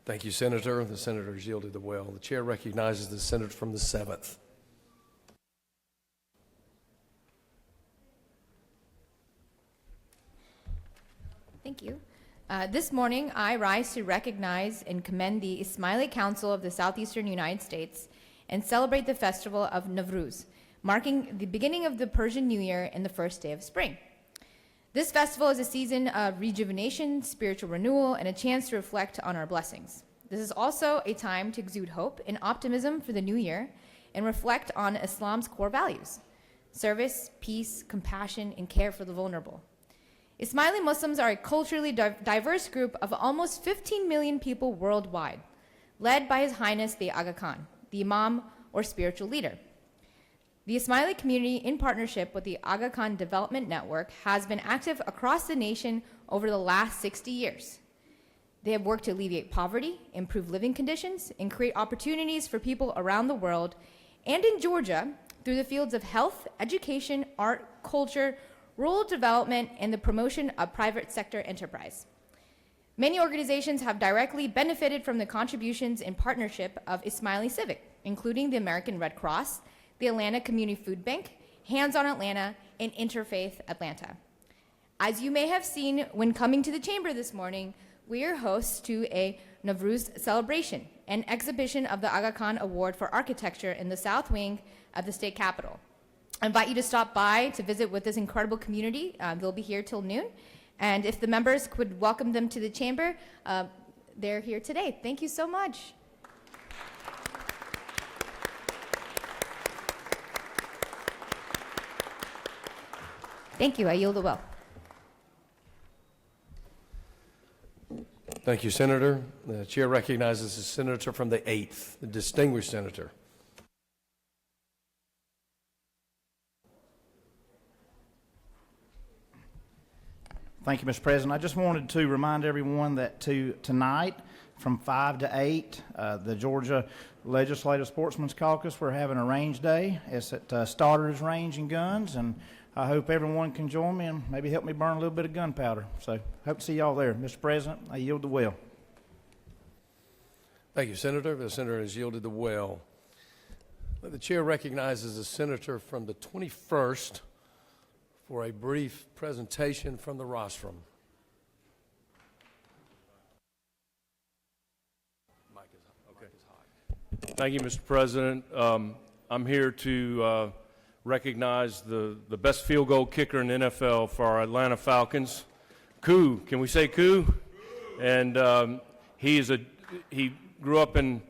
Thank you, Senator. The senator has yielded the well. The chair recognizes the senator from the 7th. Thank you. This morning, I rise to recognize and commend the Ismaili Council of the Southeastern United States and celebrate the festival of Nowruz, marking the beginning of the Persian New Year and the first day of spring. This festival is a season of rejuvenation, spiritual renewal, and a chance to reflect on our blessings. This is also a time to exude hope and optimism for the new year and reflect on Islam's core values: service, peace, compassion, and care for the vulnerable. Ismaili Muslims are a culturally diverse group of almost 15 million people worldwide, led by His Highness the Aga Khan, the Imam or spiritual leader. The Ismaili community, in partnership with the Aga Khan Development Network, has been active across the nation over the last 60 years. They have worked to alleviate poverty, improve living conditions, and create opportunities for people around the world and in Georgia through the fields of health, education, art, culture, rural development, and the promotion of private sector enterprise. Many organizations have directly benefited from the contributions and partnership of Ismaili Civic, including the American Red Cross, the Atlanta Community Food Bank, Hands on Atlanta, and Interfaith Atlanta. As you may have seen when coming to the chamber this morning, we are hosts to a Nowruz celebration, an exhibition of the Aga Khan Award for Architecture in the South Wing of the state capitol. I invite you to stop by to visit with this incredible community. They'll be here till noon. And if the members could welcome them to the chamber, they're here today. Thank you so much. Thank you. I yield the well. Thank you, Senator. The chair recognizes the senator from the 8th, the distinguished senator. Thank you, Mr. President. I just wanted to remind everyone that tonight from 5 to 8, the Georgia Legislative Sportsman's Caucus, we're having a range day. It's at Starters Range and Guns, and I hope everyone can join me and maybe help me burn a little bit of gunpowder. So hope to see y'all there. Mr. President, I yield the well. Thank you, Senator. The senator has yielded the well. The chair recognizes the senator from the 21st for a brief presentation from the rostrum. Mic is hot. Okay. Thank you, Mr. President. I'm here to recognize the best field goal kicker in the NFL for our Atlanta Falcons. Koo, can we say Koo? And he grew up and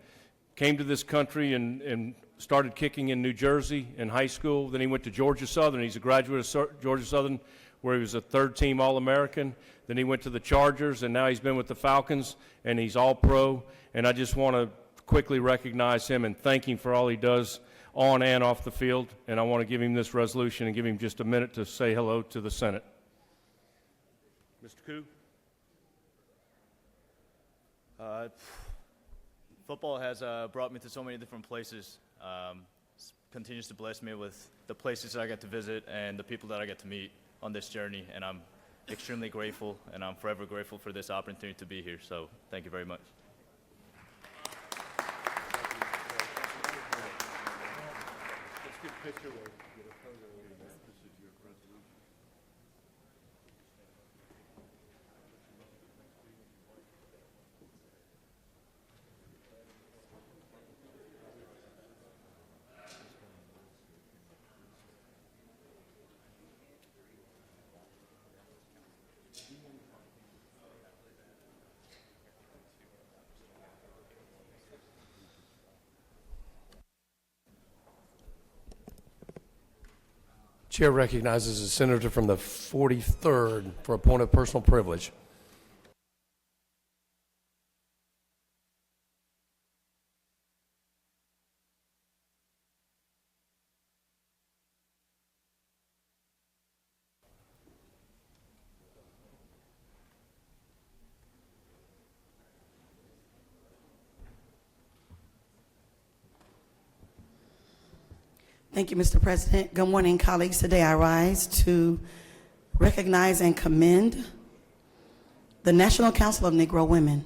came to this country and started kicking in New Jersey in high school. Then he went to Georgia Southern. He's a graduate of Georgia Southern, where he was a third-team All-American. Then he went to the Chargers, and now he's been with the Falcons, and he's all-pro. And I just want to quickly recognize him and thank him for all he does on and off the field. And I want to give him this resolution and give him just a minute to say hello to the Senate. Mr. Koo? Football has brought me to so many different places. Continues to bless me with the places I get to visit and the people that I get to meet on this journey. And I'm extremely grateful, and I'm forever grateful for this opportunity to be here. So thank you very much. Chair recognizes a senator from the 43rd for a point of personal privilege. Thank you, Mr. President. Good morning, colleagues. Today I rise to recognize and commend the National Council of Negro Women.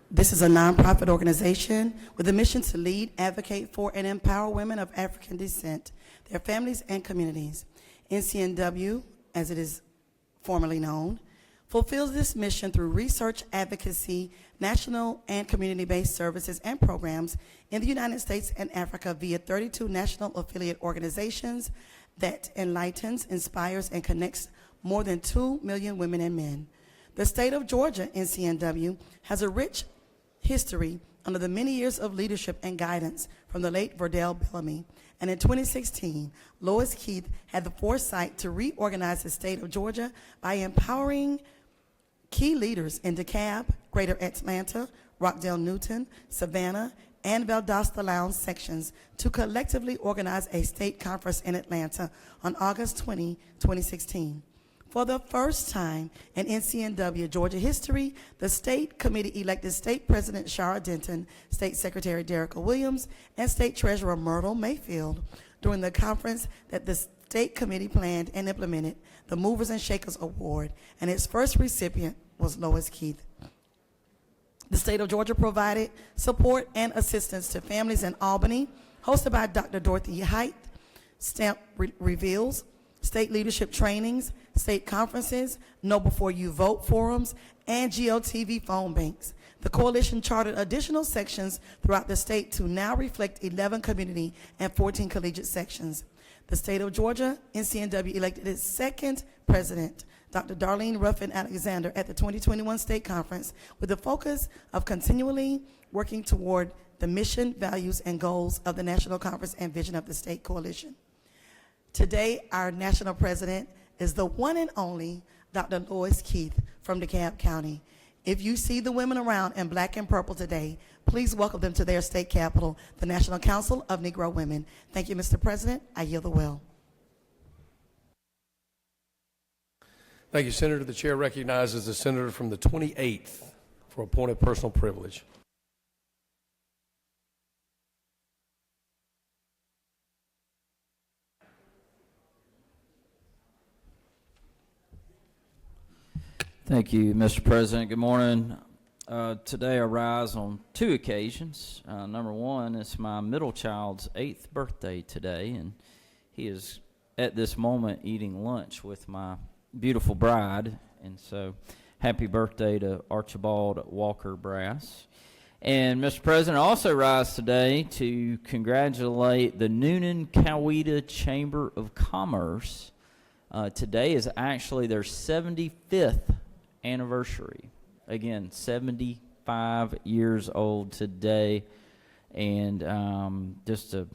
This is a nonprofit organization with a mission to lead, advocate for, and empower women of African descent, their families, and communities. NCNW, as it is formerly known, fulfills this mission through research, advocacy, national and community-based services and programs in the United States and Africa via 32 national affiliate organizations that enlightens, inspires, and connects more than 2 million women and men. The state of Georgia, NCNW, has a rich history under the many years of leadership and guidance from the late Verdell Bellamy. And in 2016, Lois Keith had the foresight to reorganize the state of Georgia by empowering key leaders in DeKalb, Greater Atlanta, Rockdale Newton, Savannah, and Valdosta Lowndes sections to collectively organize a state conference in Atlanta on August 20, 2016. For the first time in NCNW Georgia history, the state committee elected State President Shara Denton, State Secretary Derrica Williams, and State Treasurer Myrtle Mayfield. During the conference that the state committee planned and implemented the Movers and Shakers Award, and its first recipient was Lois Keith. The state of Georgia provided support and assistance to families in Albany, hosted by Dr. Dorothy Height, Stamp Reveals, state leadership trainings, state conferences, Know Before You Vote forums, and GLTV phone banks. The coalition chartered additional sections throughout the state to now reflect 11 community and 14 collegiate sections. The state of Georgia, NCNW elected its second president, Dr. Darlene Ruffin Alexander, at the 2021 state conference with the focus of continually working toward the mission, values, and goals of the national conference and vision of the state coalition. Today, our national president is the one and only Dr. Lois Keith from DeKalb County. If you see the women around in black and purple today, please welcome them to their state capital, the National Council of Negro Women. Thank you, Mr. President. I yield the will. Thank you, Senator. The chair recognizes the senator from the 28th for a point of personal privilege. Thank you, Mr. President. Good morning. Today I rise on two occasions. Number one, it's my middle child's 8th birthday today, and he is at this moment eating lunch with my beautiful bride, and so happy birthday to Archibald Walker Brass. And Mr. President, I also rise today to congratulate the Noonan-Coweta Chamber of Commerce. Today is actually their 75th anniversary. Again, 75 years old today. And just a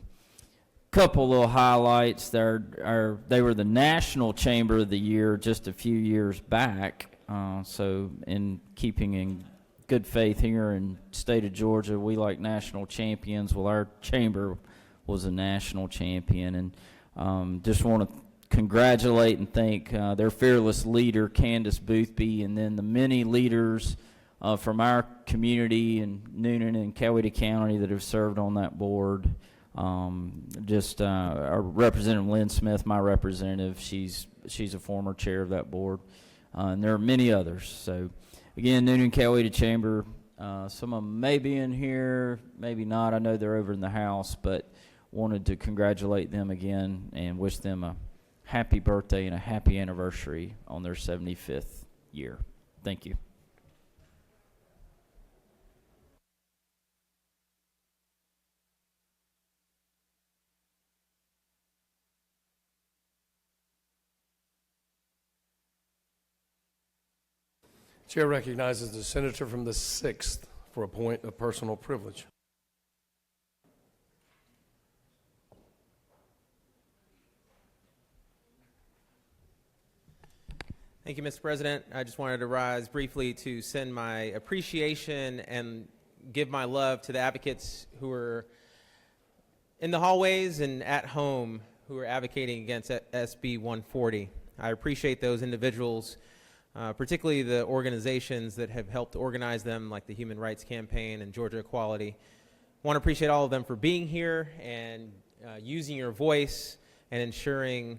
couple little highlights. They were the National Chamber of the Year just a few years back. So in keeping in good faith here in the state of Georgia, we like national champions. Well, our chamber was a national champion, and just want to congratulate and thank their fearless leader, Candace Boothby, and then the many leaders from our community in Noonan and Coweta County that have served on that board. Our Representative Lynn Smith, my representative, she's a former chair of that board, and there are many others. So again, Noonan Coweta Chamber, some of them may be in here, maybe not. I know they're over in the house, but wanted to congratulate them again and wish them a happy birthday and a happy anniversary on their 75th year. Thank you. Chair recognizes the senator from the 6th for a point of personal privilege. Thank you, Mr. President. I just wanted to rise briefly to send my appreciation and give my love to the advocates who are in the hallways and at home who are advocating against SB 140. I appreciate those individuals, particularly the organizations that have helped organize them, like the Human Rights Campaign and Georgia Equality. I want to appreciate all of them for being here and using your voice and ensuring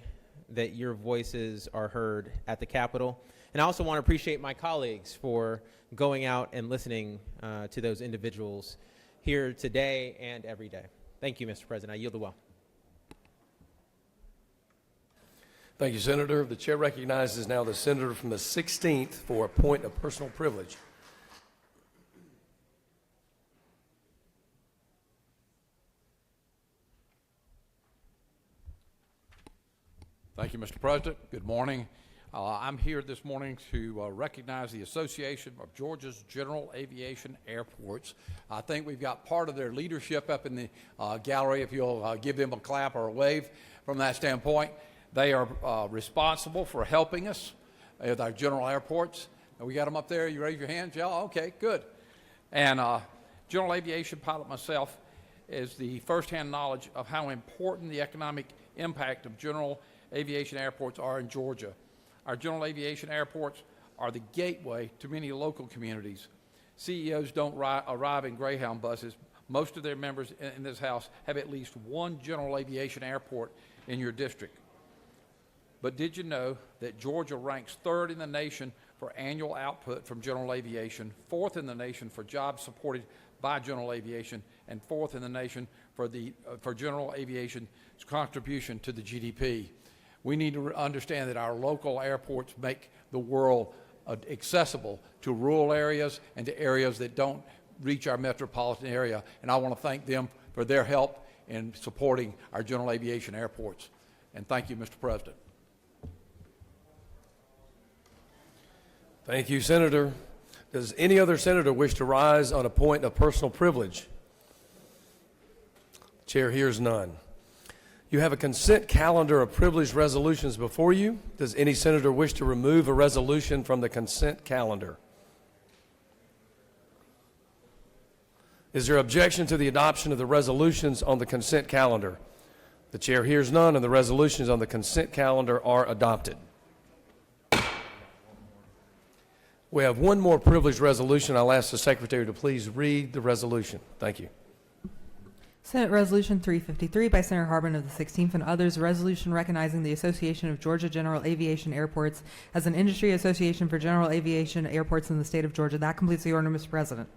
that your voices are heard at the Capitol. And I also want to appreciate my colleagues for going out and listening to those individuals here today and every day. Thank you, Mr. President. I yield the well. Thank you, Senator. The chair recognizes now the senator from the 16th for a point of personal privilege. Thank you, Mr. President. Good morning. I'm here this morning to recognize the Association of Georgia's General Aviation Airports. I think we've got part of their leadership up in the gallery, if you'll give them a clap or a wave from that standpoint. They are responsible for helping us with our general airports. And we got them up there. You raise your hand, Joe? Okay, good. And general aviation pilot myself is the firsthand knowledge of how important the economic impact of general aviation airports are in Georgia. Our general aviation airports are the gateway to many local communities. CEOs don't arrive in Greyhound buses. Most of their members in this House have at least one general aviation airport in your district. But did you know that Georgia ranks 3rd in the nation for annual output from general aviation, 4th in the nation for jobs supported by general aviation, and 4th in the nation for general aviation's contribution to the GDP? We need to understand that our local airports make the world accessible to rural areas and to areas that don't reach our metropolitan area. And I want to thank them for their help in supporting our general aviation airports. And thank you, Mr. President. Thank you, Senator. Does any other senator wish to rise on a point of personal privilege? Chair hears none. You have a consent calendar of privileged resolutions before you. Does any senator wish to remove a resolution from the consent calendar? Is there objection to the adoption of the resolutions on the consent calendar? The chair hears none, and the resolutions on the consent calendar are adopted. We have one more privileged resolution. I'll ask the secretary to please read the resolution. Thank you. Senate Resolution 353 by Senator Harbin of the 16th and others, a resolution recognizing the Association of Georgia General Aviation Airports as an industry association for general aviation airports in the state of Georgia. That completes the order, Mr. President.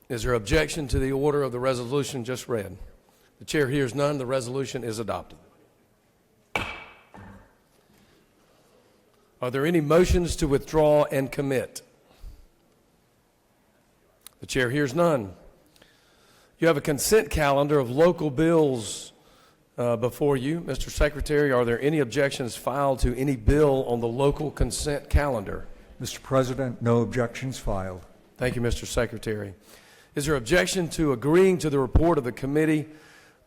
Is there objection to the order of the resolution just read? The chair hears none. The resolution is adopted. Are there any motions to withdraw and commit? The chair hears none. You have a consent calendar of local bills before you. Mr. Secretary, are there any objections filed to any bill on the local consent calendar? Mr. President, no objections filed. Thank you, Mr. Secretary. Is there objection to agreeing to the report of the Committee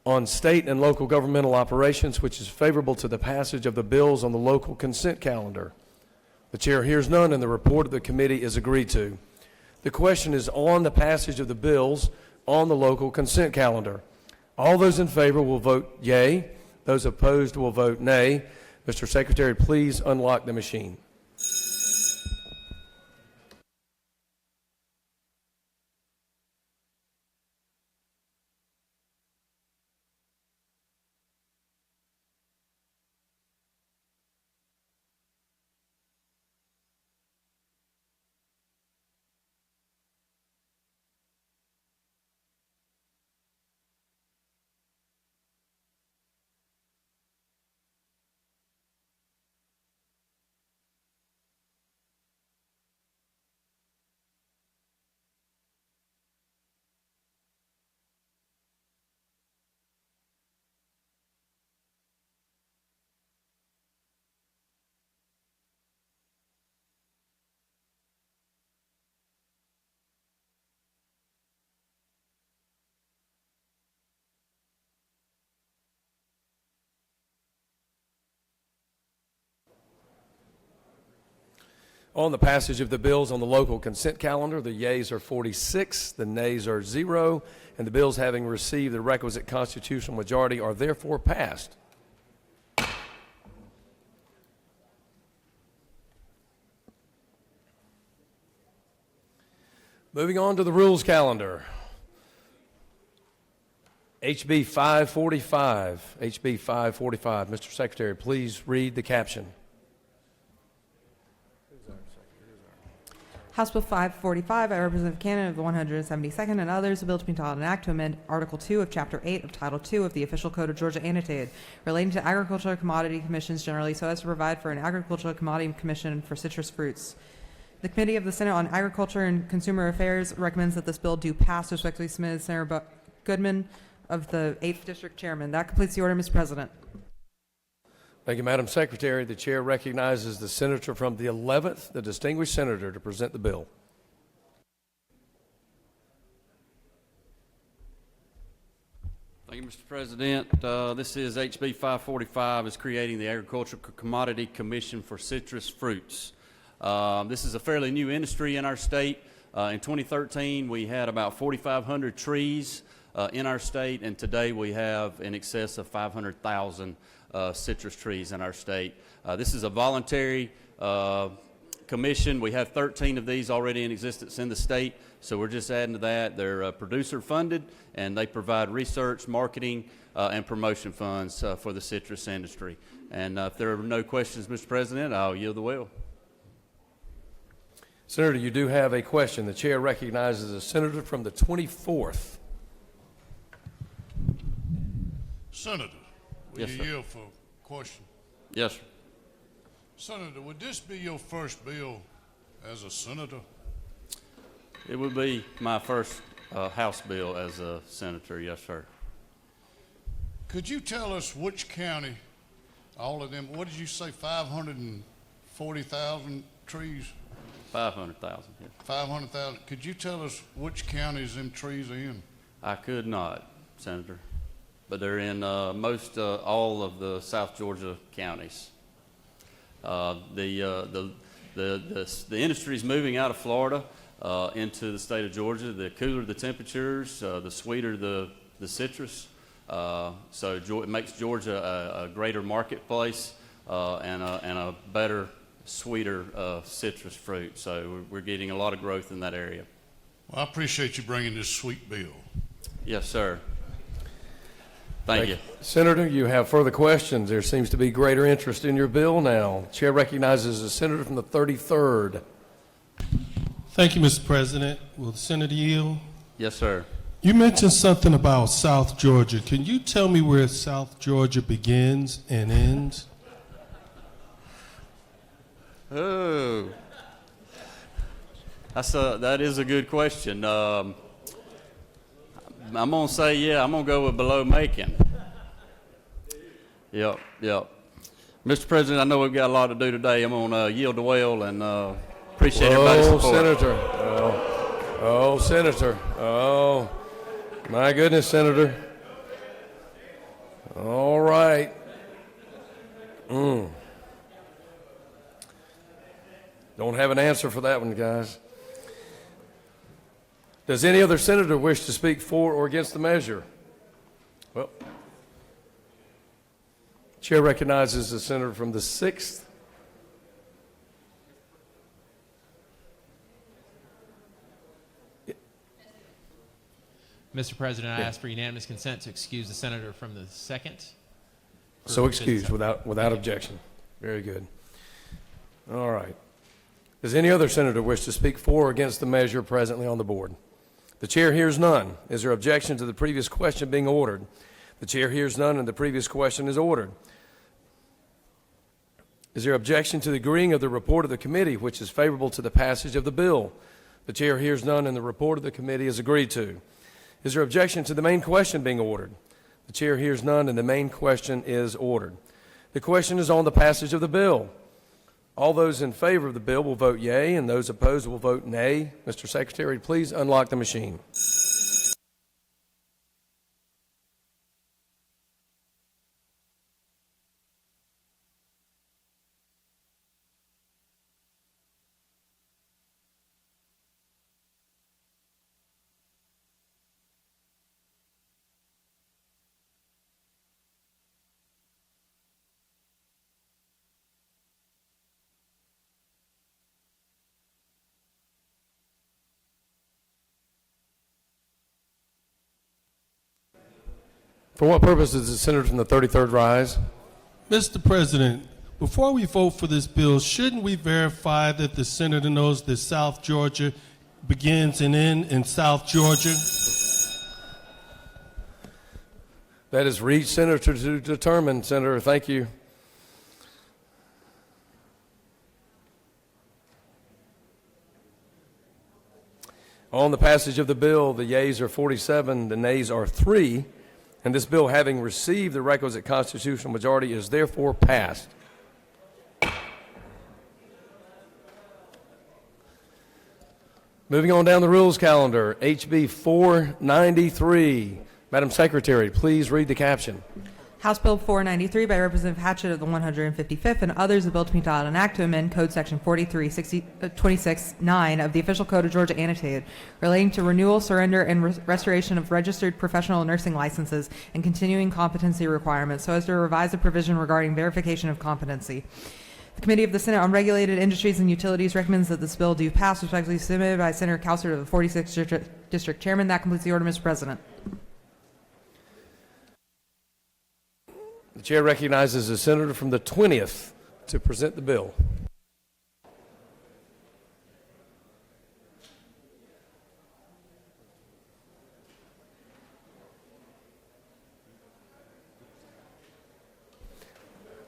on State and Local Governmental Operations, which is favorable to the passage of the bills on the local consent calendar? The chair hears none, and the report of the committee is agreed to. The question is on the passage of the bills on the local consent calendar. All those in favor will vote yea. Those opposed will vote nay. Mr. Secretary, please unlock the machine. On the passage of the bills on the local consent calendar, the yeas are 46, the nays are 0, and the bills having received the requisite constitutional majority are therefore passed. Moving on to the rules calendar. HB 545. HB 545. Mr. Secretary, please read the caption. House Bill 545 by Representative Cannon of the 172nd and others, a bill to be entitled an act to amend Article 2 of Chapter 8 of Title 2 of the Official Code of Georgia Annotated relating to agricultural commodity commissions generally so as to provide for an agricultural commodity commission for citrus fruits. The Committee of the Senate on Agriculture and Consumer Affairs recommends that this bill do pass. Respectfully submitted, Senator Goodman of the 8th District Chairman. That completes the order, Mr. President. Thank you, Madam Secretary. The chair recognizes the senator from the 11th, the distinguished senator, to present the bill. Thank you, Mr. President. This is HB 545, is creating the Agricultural Commodity Commission for citrus fruits. This is a fairly new industry in our state. In 2013, we had about 4,500 trees in our state, and today we have in excess of 500,000 citrus trees in our state. This is a voluntary commission. We have 13 of these already in existence in the state, so we're just adding to that. They're producer funded, and they provide research, marketing, and promotion funds for the citrus industry. And if there are no questions, Mr. President, I'll yield the wheel. Senator, you do have a question. The chair recognizes a senator from the 24th. Senator, will Yes, you sir. yield for a question? Yes, sir. Senator, would this be your first bill as a senator? It would be my first House bill as a senator, yes, sir. Could you tell us which county, all of them, what did you say, 540,000 trees? 500,000, yes. 500,000. Could you tell us which counties them trees are in? I could not, Senator, but they're in most all of the South Georgia counties. The industry is moving out of Florida into the state of Georgia. The cooler the temperatures, the sweeter the citrus. So it makes Georgia a greater marketplace and a better, sweeter citrus fruit. So we're getting a lot of growth in that area. Well, I appreciate you bringing this sweet bill. Yes, sir. Thank you. Senator, you have further questions. There seems to be greater interest in your bill now. Chair recognizes a senator from the 33rd. Thank you, Mr. President. Will the senator yield? Yes, sir. You mentioned something about South Georgia. Can you tell me where South Georgia begins and ends? Oh, that is a good question. I'm gonna say, yeah, I'm gonna go with below Macon. Yep. Mr. President, I know we've got a lot to do today. I'm gonna yield the well and appreciate everybody's support. Senator. Oh, Senator. Oh, my goodness, Senator. All right. Don't have an answer for that one, guys. Does any other senator wish to speak for or against the measure? Well, Chair recognizes the senator from the 6th. Mr. President, I ask for unanimous consent to excuse the senator from the 2nd. So excused without objection. Very good. All right. Does any other senator wish to speak for or against the measure presently on the board? The chair hears none. Is there objection to the previous question being ordered? The chair hears none, and the previous question is ordered. Is there objection to the agreeing of the report of the committee, which is favorable to the passage of the bill? The chair hears none, and the report of the committee is agreed to. Is there objection to the main question being ordered? The chair hears none, and the main question is ordered. The question is on the passage of the bill. All those in favor of the bill will vote yea, and those opposed will vote nay. Mr. Secretary, please unlock the machine. For what purpose does the senator from the 33rd rise? Mr. President, before we vote for this bill, shouldn't we verify that the senator knows that South Georgia begins and ends in South Georgia? That is for each senator to determine, Senator. Thank you. On the passage of the bill, the yeas are 47, the nays are 3, and this bill, having received the requisite constitutional majority, is therefore passed. Moving on down the rules calendar, HB 493. Madam Secretary, please read the caption. House Bill 493 by Representative Hatchett of the 155th and others, a bill to be titled an act to amend Code Section 26(9) of the Official Code of Georgia Annotated, relating to renewal, surrender, and restoration of registered professional nursing licenses and continuing competency requirements, so as to revise a provision regarding verification of competency. The Committee of the Senate on Regulated Industries and Utilities recommends that this bill do pass. Respectfully submitted by Senator Cowser, the 46th District Chairman. That completes the order, Mr. President. The chair recognizes the senator from the 20th to present the bill.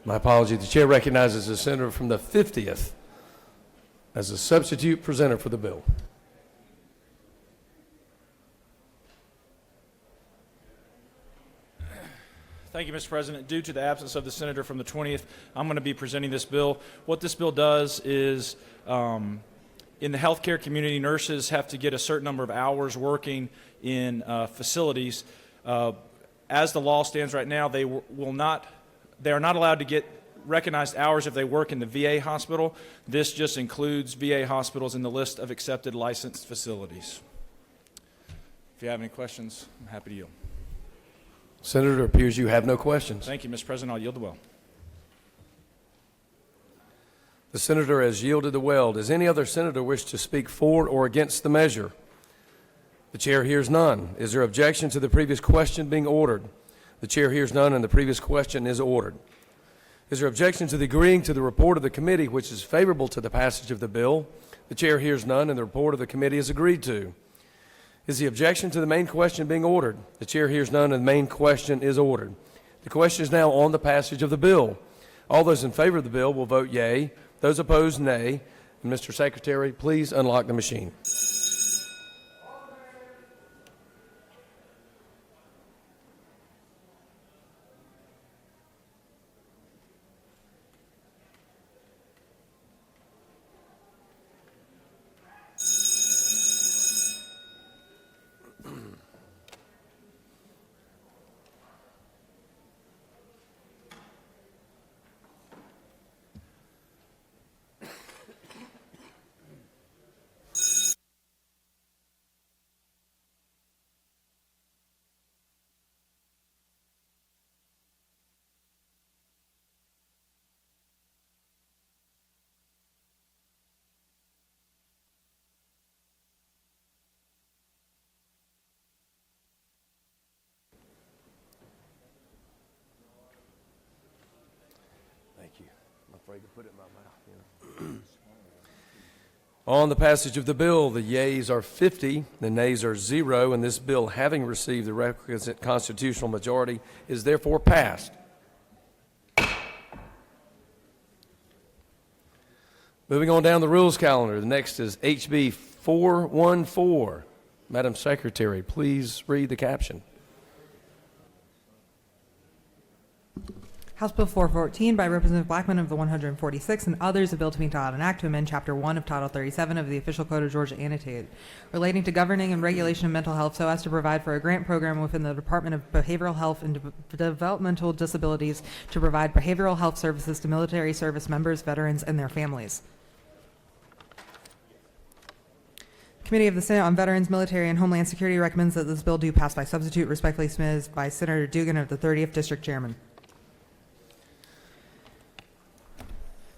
My apology. The chair recognizes the senator from the 50th as a substitute presenter for the bill. Thank you, Mr. President. Due to the absence of the senator from the 20th, I'm going to be presenting this bill. What this bill does is, in the healthcare community, nurses have to get a certain number of hours working in facilities. As the law stands right now, they are not allowed to get recognized hours if they work in the VA hospital. This just includes VA hospitals in the list of accepted licensed facilities. If you have any questions, I'm happy to yield. Senator, it appears you have no questions. Thank you, Mr. President. I'll yield the well. The senator has yielded the well. Does any other senator wish to speak for or against the measure? The chair hears none. Is there objection to the previous question being ordered? The chair hears none, and the previous question is ordered. Is there objection to the agreeing to the report of the committee, which is favorable to the passage of the bill? The chair hears none, and the report of the committee is agreed to. Is the objection to the main question being ordered? The chair hears none, and the main question is ordered. The question is now on the passage of the bill. All those in favor of the bill will vote yea. Those opposed, nay. And Mr. Secretary, please unlock the machine. Thank you. I'm afraid to put it in my mouth. On the passage of the bill, the yeas are 50, the nays are 0, and this bill, having received the requisite constitutional majority, is therefore passed. Moving on down the rules calendar, the next is HB 414. Madam Secretary, please read the caption. House Bill 414 by Representative Blackman of the 146th and others, a bill to be entitled an act to amend Chapter 1 of Title 37 of the Official Code of Georgia Annotated, relating to governing and regulation of mental health so as to provide for a grant program within the Department of Behavioral Health and Developmental Disabilities to provide behavioral health services to military service members, veterans, and their families. Committee of the Senate on Veterans, Military, and Homeland Security recommends that this bill do pass by substitute. Respectfully submitted by Senator Dugan of the 30th District Chairman.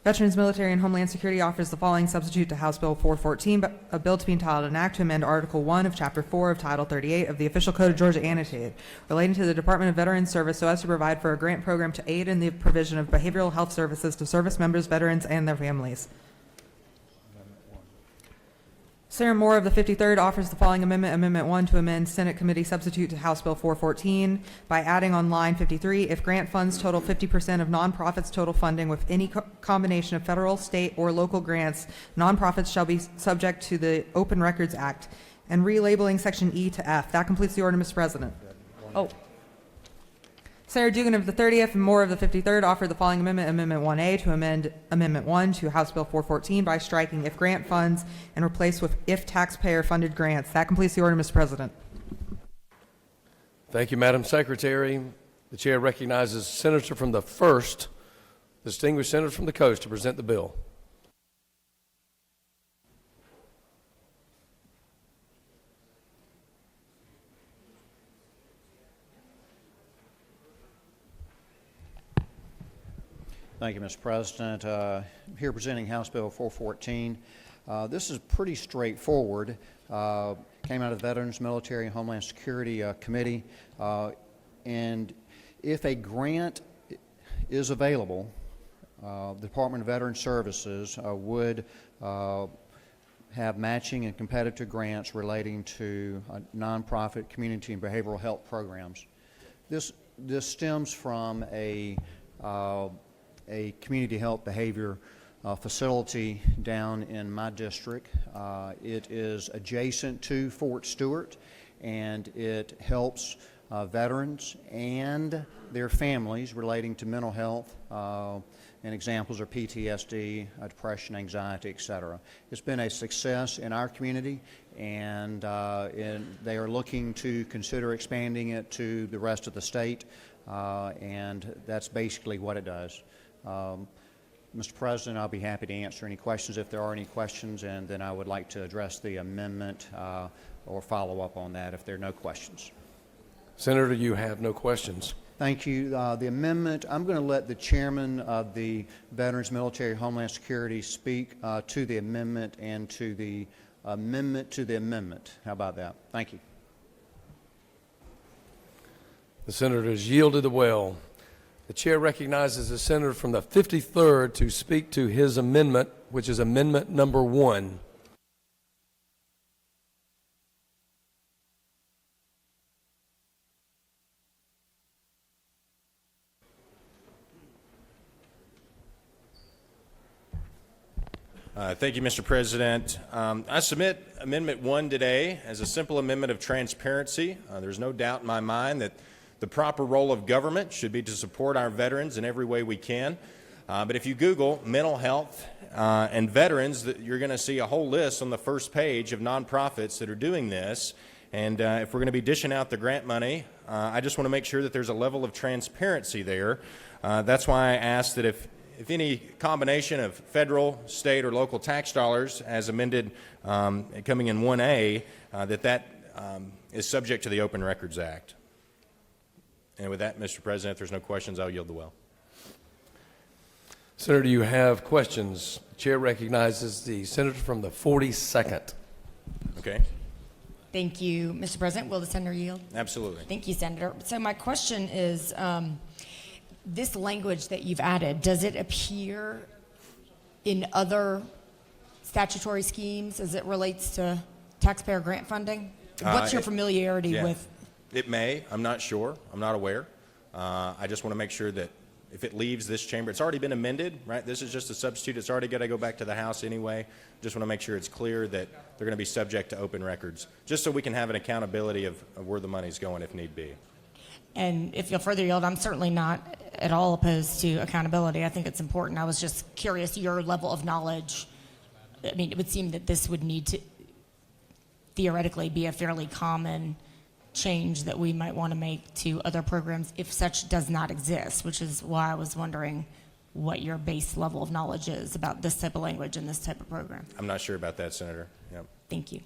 Veterans, Military, and Homeland Security offers the following substitute to House Bill 414, a bill to be entitled an act to amend Article 1 of Chapter 4 of Title 38 of the Official Code of Georgia Annotated, relating to the Department of Veterans Service so as to provide for a grant program to aid in the provision of behavioral health services to service members, veterans, and their families. Sarah Moore of the 53rd offers the following amendment, Amendment 1, to amend Senate Committee substitute to House Bill 414 by adding on line 53, if grant funds total 50% of nonprofits' total funding with any combination of federal, state, or local grants, nonprofits shall be subject to the Open Records Act, and relabeling Section E to F. That completes the order, Mr. President. Oh. Sarah Dugan of the 30th and Moore of the 53rd offer the following amendment, Amendment 1A, to amend Amendment 1 to House Bill 414 by striking if grant funds and replace with if taxpayer-funded grants. That completes the order, Mr. President. Thank you, Madam Secretary. The chair recognizes Senator from the 1st, distinguished Senator from the coast, to present the bill. Thank you, Mr. President. Here presenting House Bill 414. This is pretty straightforward. Came out of the Veterans, Military, and Homeland Security Committee. And if a grant is available, the Department of Veterans Services would have matching and competitive grants relating to nonprofit community and behavioral health programs. This stems from a community health behavior facility down in my district. It is adjacent to Fort Stewart, and it helps veterans and their families relating to mental health, and examples are PTSD, depression, anxiety, etc. It's been a success in our community, and they are looking to consider expanding it to the rest of the state, and that's basically what it does. Mr. President, I'll be happy to answer any questions if there are any questions, and then I would like to address the amendment or follow up on that if there are no questions. Senator, you have no questions. Thank you. The amendment, I'm going to let the chairman of the Veterans, Military, Homeland Security speak to the amendment and to the amendment to the amendment. How about that? Thank you. The senator has yielded the well. The chair recognizes the senator from the 53rd to speak to his amendment, which is Amendment Number 1. Thank you, Mr. President. I submit Amendment 1 today as a simple amendment of transparency. There's no doubt in my mind that the proper role of government should be to support our veterans in every way we can. But if you Google mental health and veterans, you're going to see a whole list on the first page of nonprofits that are doing this. And if we're going to be dishing out the grant money, I just want to make sure that there's a level of transparency there. That's why I ask that if any combination of federal, state, or local tax dollars, as amended coming in 1A, that is subject to the Open Records Act. And with that, Mr. President, if there's no questions, I'll yield the well. Senator, you have questions. The chair recognizes the senator from the 42nd. Okay. Thank you, Mr. President. Will the senator yield? Absolutely. Thank you, Senator. So my question is, this language that you've added, does it appear in other statutory schemes as it relates to taxpayer grant funding? What's your familiarity with? It may. I'm not sure. I'm not aware. I just want to make sure that if it leaves this chamber, it's already been amended, right? This is just a substitute. It's already got to go back to the House anyway. Just want to make sure it's clear that they're going to be subject to open records, just so we can have an accountability of where the money's going if need be. And if you'll further yield, I'm certainly not at all opposed to accountability. I think it's important. I was just curious your level of knowledge. I mean, it would seem that this would need to theoretically be a fairly common change that we might want to make to other programs if such does not exist, which is why I was wondering what your base level of knowledge is about this type of language and this type of program. I'm not sure about that, Senator. Yep. Thank you.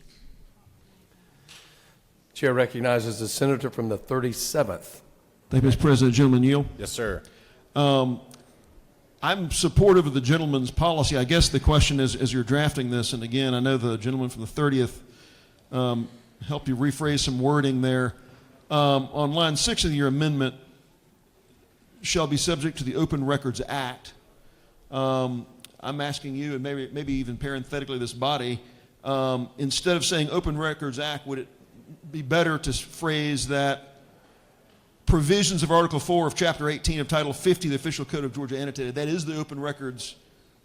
Chair recognizes the senator from the 37th. Thank you, Mr. President. Gentleman yield. Yes, sir. I'm supportive of the gentleman's policy. I guess the question is, as you're drafting this, and again, I know the gentleman from the 30th helped you rephrase some wording there. On line 6 of your amendment, shall be subject to the Open Records Act. I'm asking you, and maybe even parenthetically this body, instead of saying Open Records Act, would it be better to phrase that provisions of Article 4 of Chapter 18 of Title 50 of the Official Code of Georgia annotated? That is the Open Records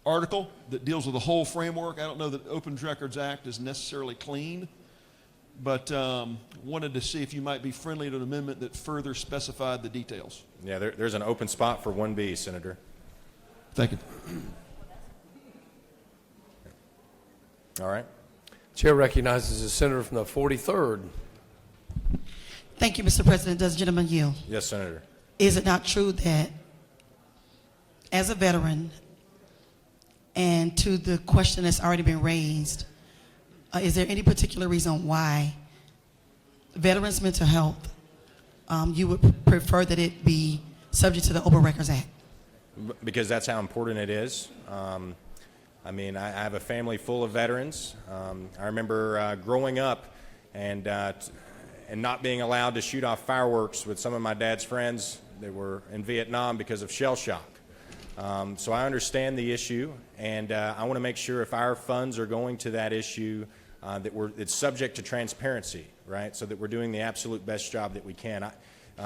article that deals with the whole framework. I don't know that Open Records Act is necessarily clean, but wanted to see if you might be friendly to an amendment that further specified the details. Yeah, there's an open spot for 1B, Senator. Thank you. All right. Chair recognizes the senator from the 43rd. Thank you, Mr. President. Does the gentleman yield? Yes, Senator. Is it not true that as a veteran, and to the question that's already been raised, is there any particular reason why veterans' mental health, you would prefer that it be subject to the Open Records Act? Because that's how important it is. I mean, I have a family full of veterans. I remember growing up and not being allowed to shoot off fireworks with some of my dad's friends that were in Vietnam because of shell shock. So I understand the issue, and I want to make sure if our funds are going to that issue, that it's subject to transparency, right? So that we're doing the absolute best job that we can.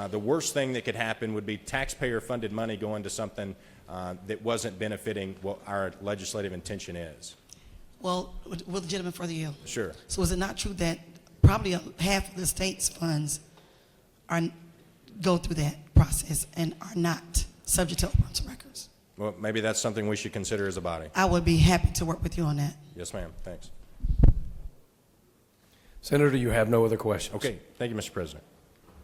The worst thing that could happen would be taxpayer-funded money going to something that wasn't benefiting what our legislative intention is. Well, will the gentleman further yield? Sure. So is it not true that probably half of the state's funds go through that process and are not subject to open records? Well, maybe that's something we should consider as a body. I would be happy to work with you on that. Yes, ma'am. Thanks. Senator, you have no other questions. Okay. Thank you, Mr. President.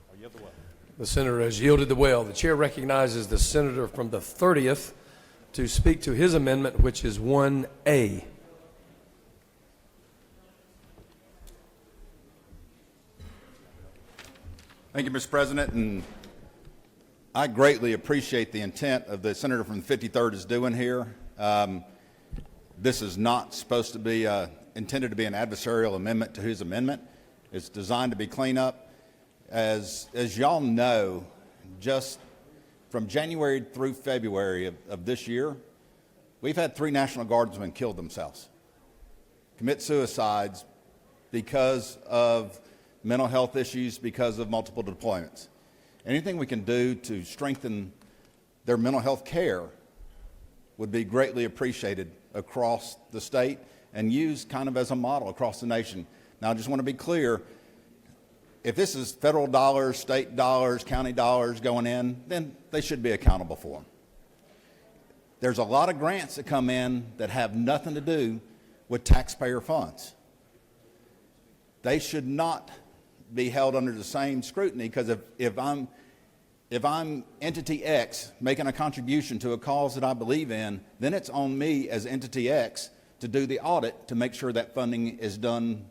I'll yield the well. The senator has yielded the well. The chair recognizes the senator from the 30th to speak to his amendment, which is 1A. Thank you, Mr. President, and I greatly appreciate the intent of the senator from the 53rd is doing here. This is not supposed to be intended to be an adversarial amendment to his amendment. It's designed to be cleanup. As y'all know, just from January through February of this year, we've had 3 National Guardsmen kill themselves, commit suicides because of mental health issues, because of multiple deployments. Anything we can do to strengthen their mental health care would be greatly appreciated across the state and used kind of as a model across the nation. Now, I just want to be clear, if this is federal dollars, state dollars, county dollars going in, then they should be accountable for them. There's a lot of grants that come in that have nothing to do with taxpayer funds. They should not be held under the same scrutiny, because if I'm entity X making a contribution to a cause that I believe in, then it's on me as entity X to do the audit to make sure that funding is done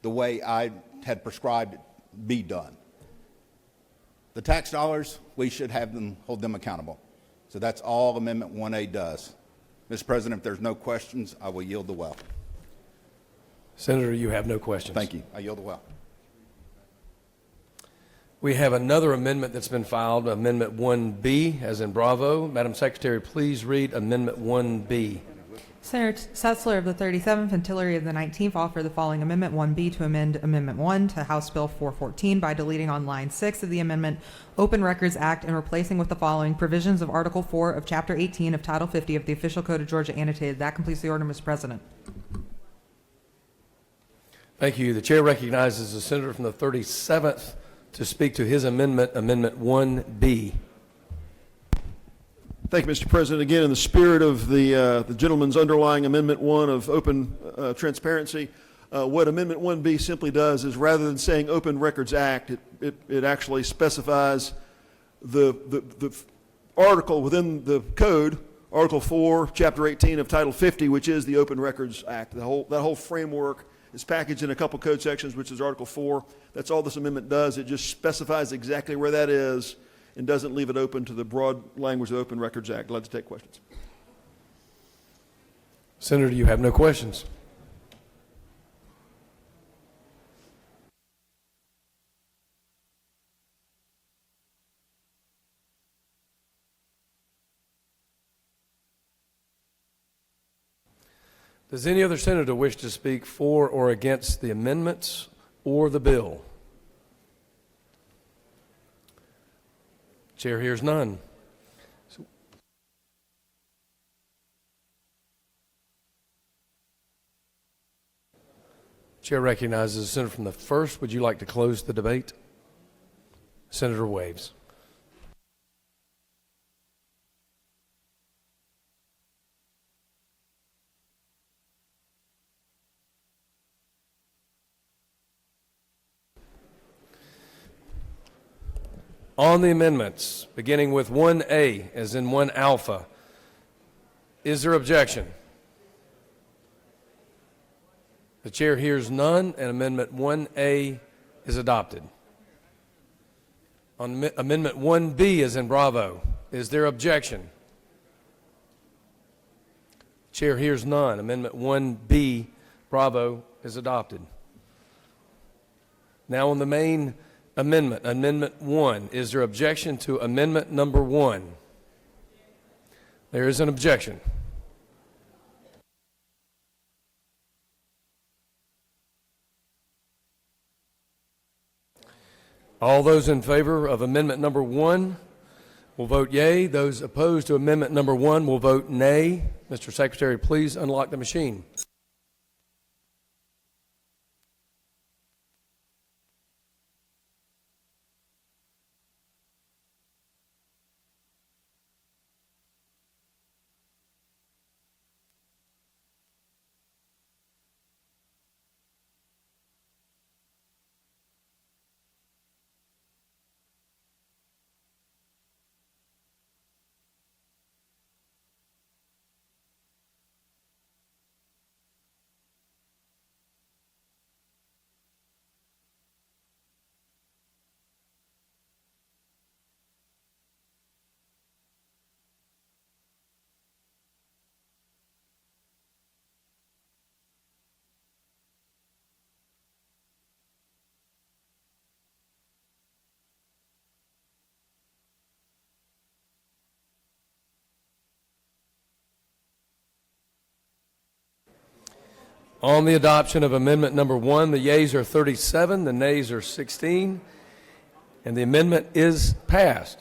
the way I had prescribed it be done. The tax dollars, we should hold them accountable. So that's all Amendment 1A does. Mr. President, if there's no questions, I will yield the well. Senator, you have no questions. Thank you. I yield the well. We have another amendment that's been filed, Amendment 1B, as in Bravo. Madam Secretary, please read Amendment 1B. Senator Setzler of the 37th and Tillery of the 19th offer the following Amendment 1B to amend Amendment 1 to House Bill 414 by deleting on line 6 of the amendment Open Records Act and replacing with the following provisions of Article 4 of Chapter 18 of Title 50 of the Official Code of Georgia annotated. That completes the order, Mr. President. Thank you. The chair recognizes the senator from the 37th to speak to his amendment, Amendment 1B. Thank you, Mr. President. Again, in the spirit of the gentleman's underlying Amendment 1 of open transparency, what Amendment 1B simply does is, rather than saying Open Records Act, it actually specifies the article within the code, Article 4, Chapter 18 of Title 50, which is the Open Records Act. That whole framework is packaged in a couple code sections, which is Article 4. That's all this amendment does. It just specifies exactly where that is and doesn't leave it open to the broad language of the Open Records Act. Glad to take questions. Senator, you have no questions. Does any other senator wish to speak for or against the amendments or the bill? Chair hears none. Chair recognizes the senator from the 1st. Would you like to close the debate? Senator waves. On the amendments, beginning with 1A, as in 1 alpha, is there objection? The chair hears none, and Amendment 1A is adopted. On Amendment 1B, as in Bravo, is there objection? Chair hears none. Amendment 1B, Bravo, is adopted. Now on the main amendment, Amendment 1. Is there objection to Amendment number 1? There is an objection. All those in favor of Amendment number 1 will vote yea. Those opposed to Amendment number 1 will vote nay. Mr. Secretary, please unlock the machine. On the adoption of Amendment number 1, the yeas are 37, the nays are 16, and the amendment is passed.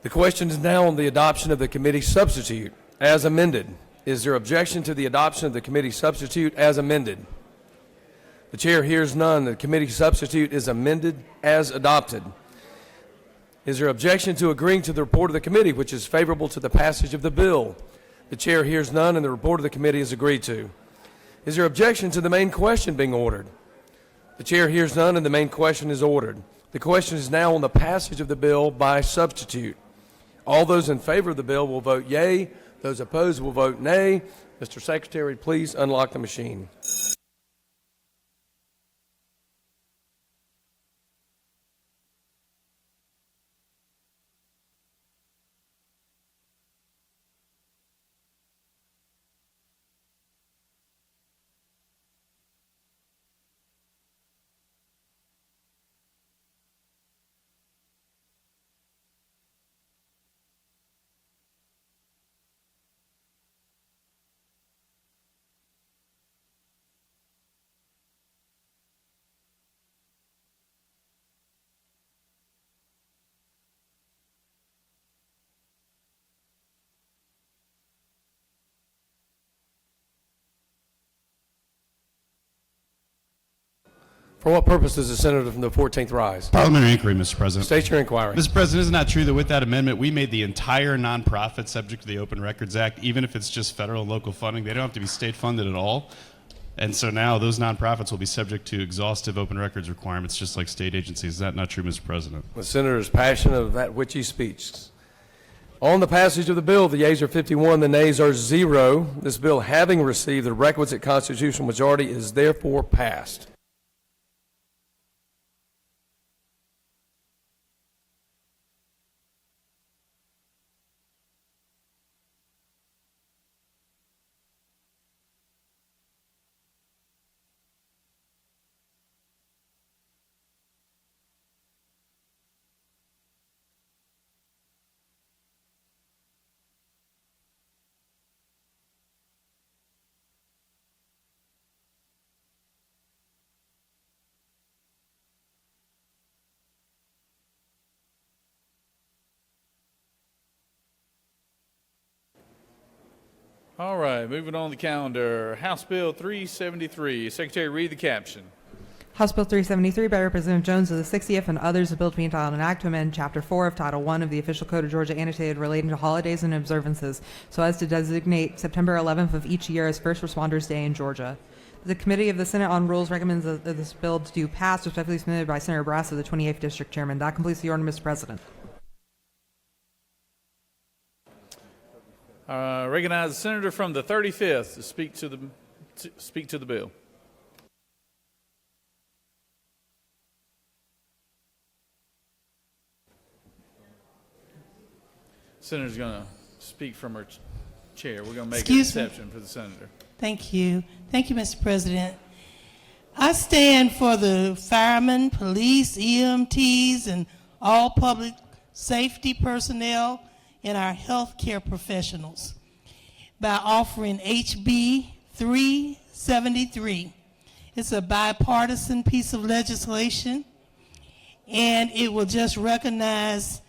The question is now on the adoption of the committee substitute as amended. Is there objection to the adoption of the committee substitute as amended? The chair hears none. The committee substitute is amended as adopted. Is there objection to agreeing to the report of the committee, which is favorable to the passage of the bill? The chair hears none, and the report of the committee is agreed to. Is there objection to the main question being ordered? The chair hears none, and the main question is ordered. The question is now on the passage of the bill by substitute. All those in favor of the bill will vote yea. Those opposed will vote nay. Mr. Secretary, please unlock the machine. For what purpose does the senator from the 14th rise? Parliamentary inquiry, Mr. President. State your inquiry. Mr. President, isn't that true that with that amendment, we made the entire nonprofit subject to the Open Records Act, even if it's just federal and local funding? They don't have to be state funded at all. And so now those nonprofits will be subject to exhaustive open records requirements, just like state agencies. Is that not true, Mr. President? The senator is passionate of that which he speaks. On the passage of the bill, the yeas are 51, the nays are 0. This bill, having received the requisite constitutional majority, is therefore passed. All right, moving on the calendar. House Bill 373. Secretary, read the caption. House Bill 373 by Representative Jones of the 60th and others, a bill to be entitled an act to amend Chapter 4 of Title 1 of the Official Code of Georgia annotated relating to holidays and observances so as to designate September 11th of each year as First Responders Day in Georgia. The Committee of the Senate on Rules recommends that this bill do pass, respectfully submitted by Senator Brass of the 28th District Chairman. That completes the order, Mr. President. Recognize the senator from the 35th to speak to the bill. Senator's going to speak from her chair. We're going to make an exception for the senator. Thank you. Thank you, Mr. President. I stand for the firemen, police, EMTs, and all public safety personnel and our healthcare professionals by offering HB 373. It's a bipartisan piece of legislation, and it will just recognize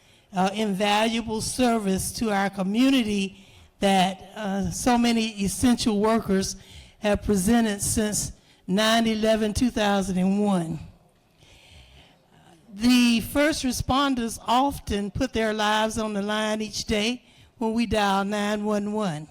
invaluable service to our community that so many essential workers have presented since 9/11/2001. The first responders often put their lives on the line each day when we dial 911.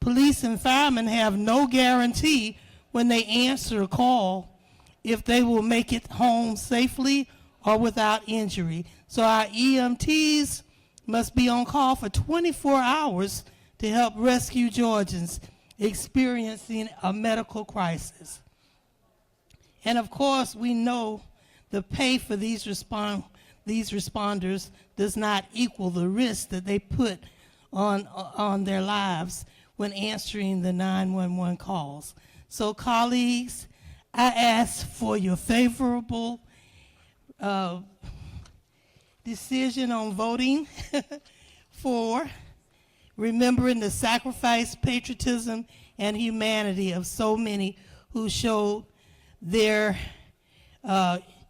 Police and firemen have no guarantee when they answer a call if they will make it home safely or without injury. So our EMTs must be on call for 24 hours to help rescue Georgians experiencing a medical crisis. And of course, we know the pay for these responders does not equal the risk that they put on their lives when answering the 911 calls. So colleagues, I ask for your favorable decision on voting for remembering the sacrifice, patriotism, and humanity of so many who showed their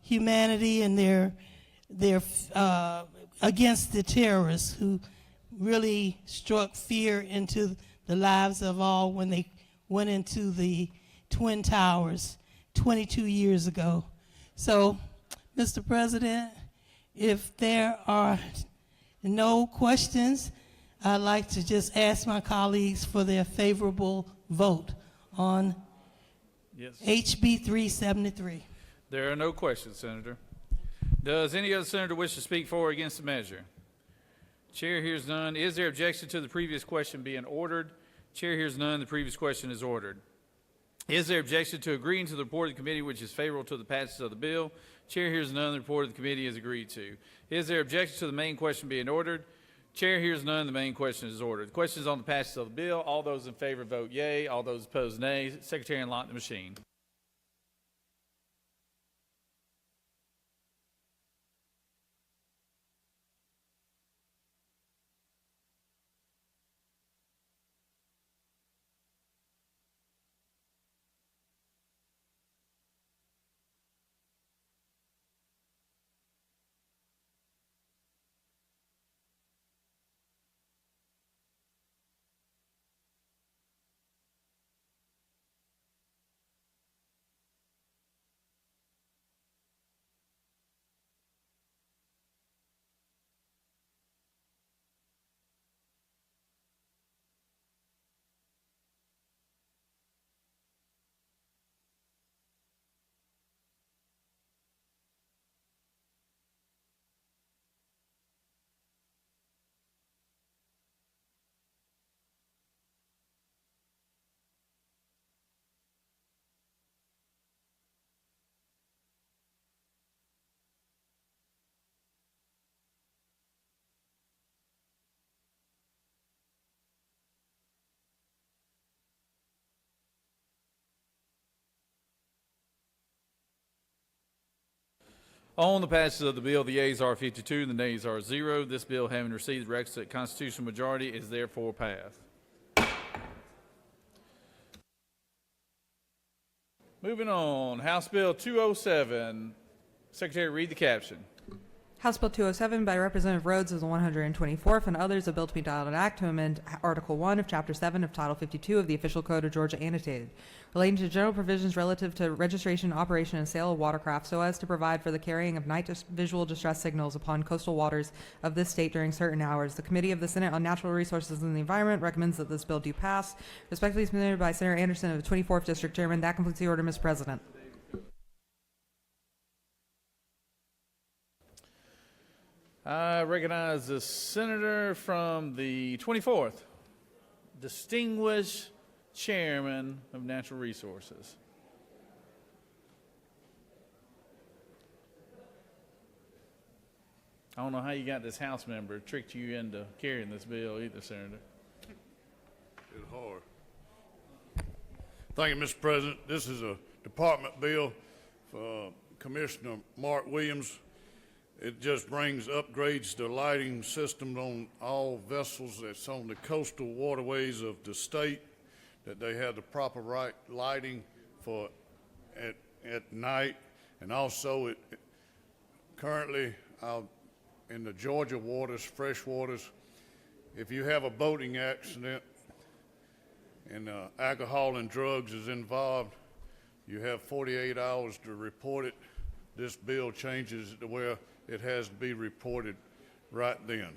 humanity and their their against the terrorists who really struck fear into the lives of all when they went into the Twin Towers 22 years ago. So, Mr. President, if there are no questions, I'd like to just ask my colleagues for their favorable vote on HB 373. There are no questions, Senator. Does any other senator wish to speak for or against the measure? Chair hears none. Is there objection to the previous question being ordered? Chair hears none. The previous question is ordered. Is there objection to agreeing to the report of the committee which is favorable to the passage of the bill? Chair hears none. The report of the committee is agreed to. Is there objection to the main question being ordered? Chair hears none. The main question is ordered. The question is on the passage of the bill. All those in favor vote yea. All those opposed nay. Secretary, unlock the machine. On the passage of the bill, the yeas are 52, the nays are 0. This bill, having received the requisite constitutional majority, is therefore passed. Moving on, House Bill 207. Secretary, read the caption. House Bill 207 by Representative Rhodes is the 124th, and others a bill to be titled an act to amend Article 1 of Chapter 7 of Title 52 of the Official Code of Georgia Annotated, relating to general provisions relative to registration, operation, and sale of watercraft so as to provide for the carrying of night visual distress signals upon coastal waters of this state during certain hours. The Committee of the Senate on Natural Resources and the Environment recommends that this bill do pass. Respectfully submitted by Senator Anderson of the 24th District Chairman. That completes the order, Mr. President. I recognize the senator from the 24th, distinguished chairman of Natural Resources. I don't know how you got this House member tricked you into carrying this bill either, Senator. It's hard. Thank you, Mr. President. This is a department bill for Commissioner Mark Williams. It just brings upgrades to lighting systems on all vessels that's on the coastal waterways of the state, that they have the proper lighting for at night. And also it currently in the Georgia waters, fresh waters, if you have a boating accident and alcohol and drugs is involved, you have 48 hours to report it. This bill changes it to where it has to be reported right then.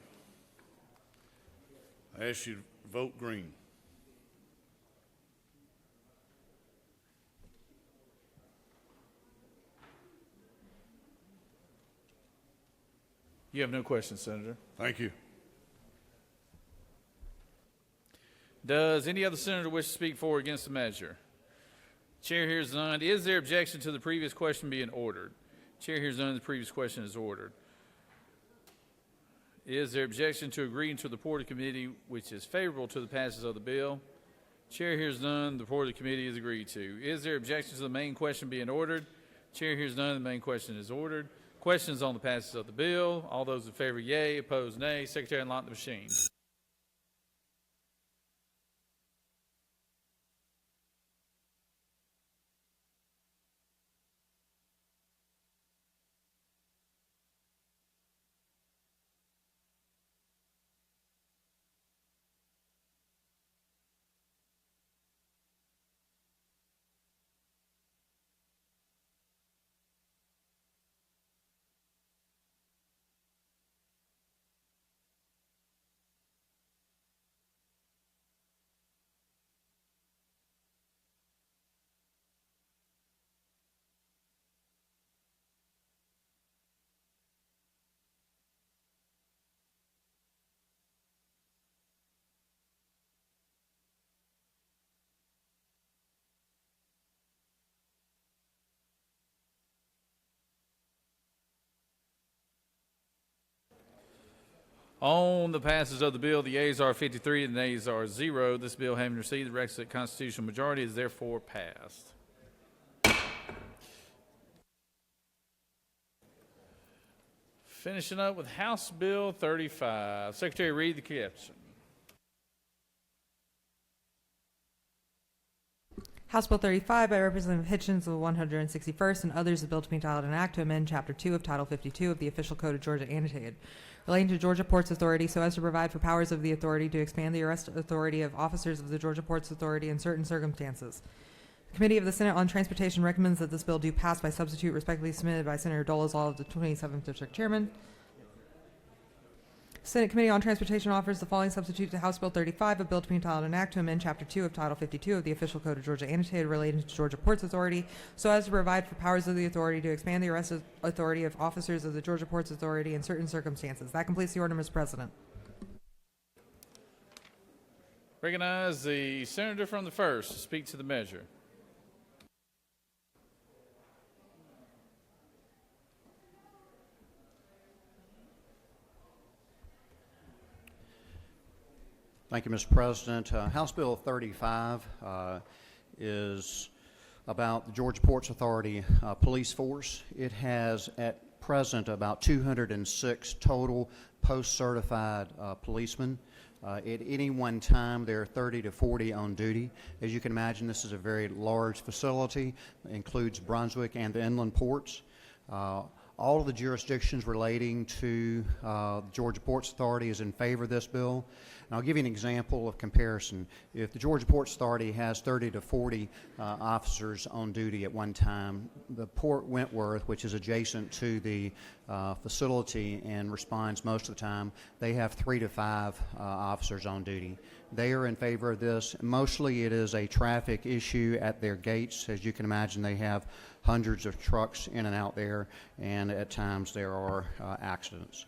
I ask you to vote green. You have no questions, Senator. Thank you. Does any other senator wish to speak for or against the measure? Chair hears none. Is there objection to the previous question being ordered? Chair hears none. The previous question is ordered. Is there objection to agreeing to the report of the committee which is favorable to the passage of the bill? Chair hears none. The report of the committee is agreed to. Is there objection to the main question being ordered? Chair hears none. The main question is ordered. Questions on the passage of the bill. All those in favor, yea. Opposed, nay. Secretary, unlock the machine. On the passage of the bill, the yeas are 53 and the nays are 0. This bill, having received the requisite constitutional majority, is therefore passed. Finishing up with House Bill 35. Secretary, read the caption. House Bill 35 by Representative Hitchens of the 161st and others, a bill to be entitled an act to amend Chapter 2 of Title 52 of the Official Code of Georgia annotated, relating to Georgia Ports Authority so as to provide for powers of the authority to expand the arrest authority of officers of the Georgia Ports Authority in certain circumstances. The Committee of the Senate on Transportation recommends that this bill do pass by substitute, respectively submitted by Senator Dolezal of the 27th District Chairman. Senate Committee on Transportation offers the following substitute to House Bill 35, a bill to be entitled an act to amend Chapter 2 of Title 52 of the Official Code of Georgia annotated relating to Georgia Ports Authority so as to provide for powers of the authority to expand the arrest authority of officers of the Georgia Ports Authority in certain circumstances. That completes the order, Mr. President. Recognize the senator from the 1st to speak to the measure. Thank you, Mr. President. House Bill 35 is about the Georgia Ports Authority police force. It has at present about 206 total post-certified policemen. At any one time, there are 30 to 40 on duty. As you can imagine, this is a very large facility. It includes Brunswick and the inland ports. All of the jurisdictions relating to Georgia Ports Authority is in favor of this bill. And I'll give you an example of comparison. If the Georgia Ports Authority has 30 to 40 officers on duty at one time, the Port Wentworth, which is adjacent to the facility and responds most of the time, they have 3 to 5 officers on duty. They are in favor of this. Mostly it is a traffic issue at their gates. As you can imagine, they have hundreds of trucks in and out there, and at times there are accidents.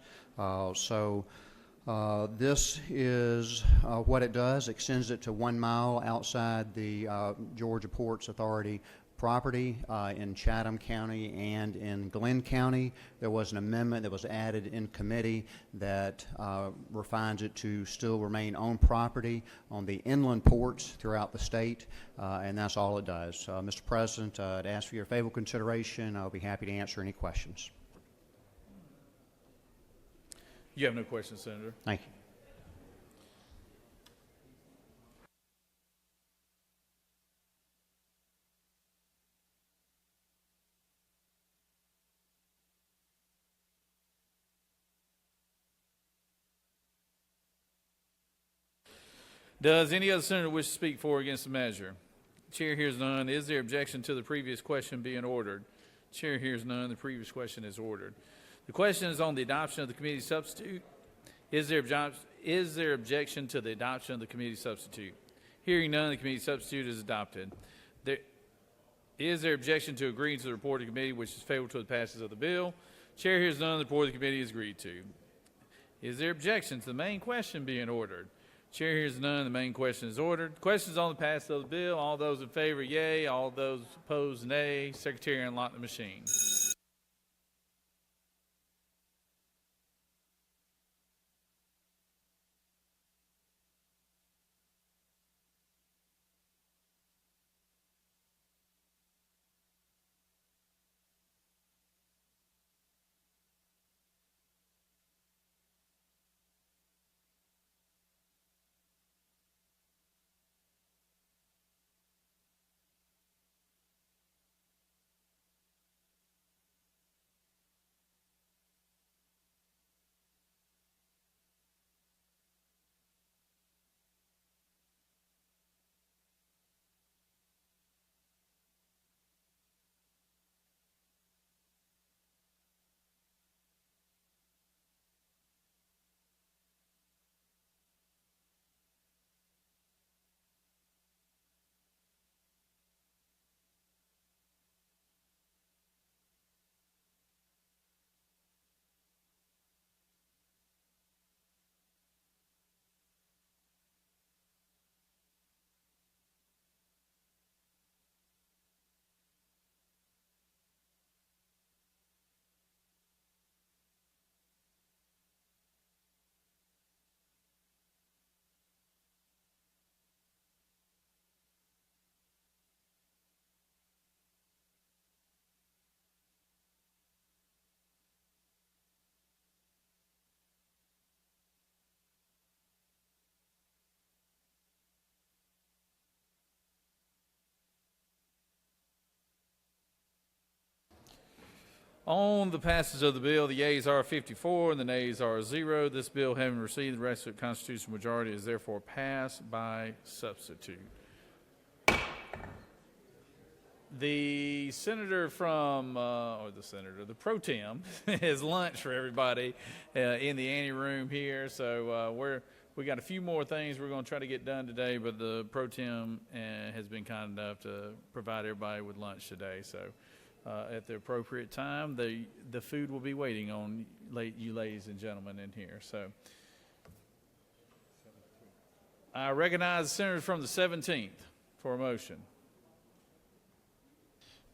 This is what it does. Extends it to 1 mile outside the Georgia Ports Authority property in Chatham County and in Glenn County. There was an amendment that was added in committee that refines it to still remain on property on the inland ports throughout the state, and that's all it does. Mr. President, I'd ask for your favorable consideration. I'll be happy to answer any questions. You have no questions, Senator. Thank you. Does any other senator wish to speak for or against the measure? Chair hears none. Is there objection to the previous question being ordered? Chair hears none. The previous question is ordered. The question is on the adoption of the committee substitute. Is there objection to the adoption of the committee substitute? Hearing none, the committee substitute is adopted. Is there objection to agreeing to the report of the committee, which is favorable to the passage of the bill? Chair hears none. The report of the committee is agreed to. Is there objection to the main question being ordered? Chair hears none. The main question is ordered. Questions on the passage of the bill. All those in favor, yea. All those opposed, nay. Secretary, unlock the machine. On the passage of the bill, the yeas are 54 and the nays are 0. This bill, having received the requisite constitutional majority, is therefore passed by substitute. The senator from, the pro tem has lunch for everybody in the anteroom here. So we got a few more things we're going to try to get done today, but the pro tem has been kind enough to provide everybody with lunch today. So at the appropriate time, the food will be waiting on you ladies and gentlemen in here. So I recognize the senator from the 17th for a motion.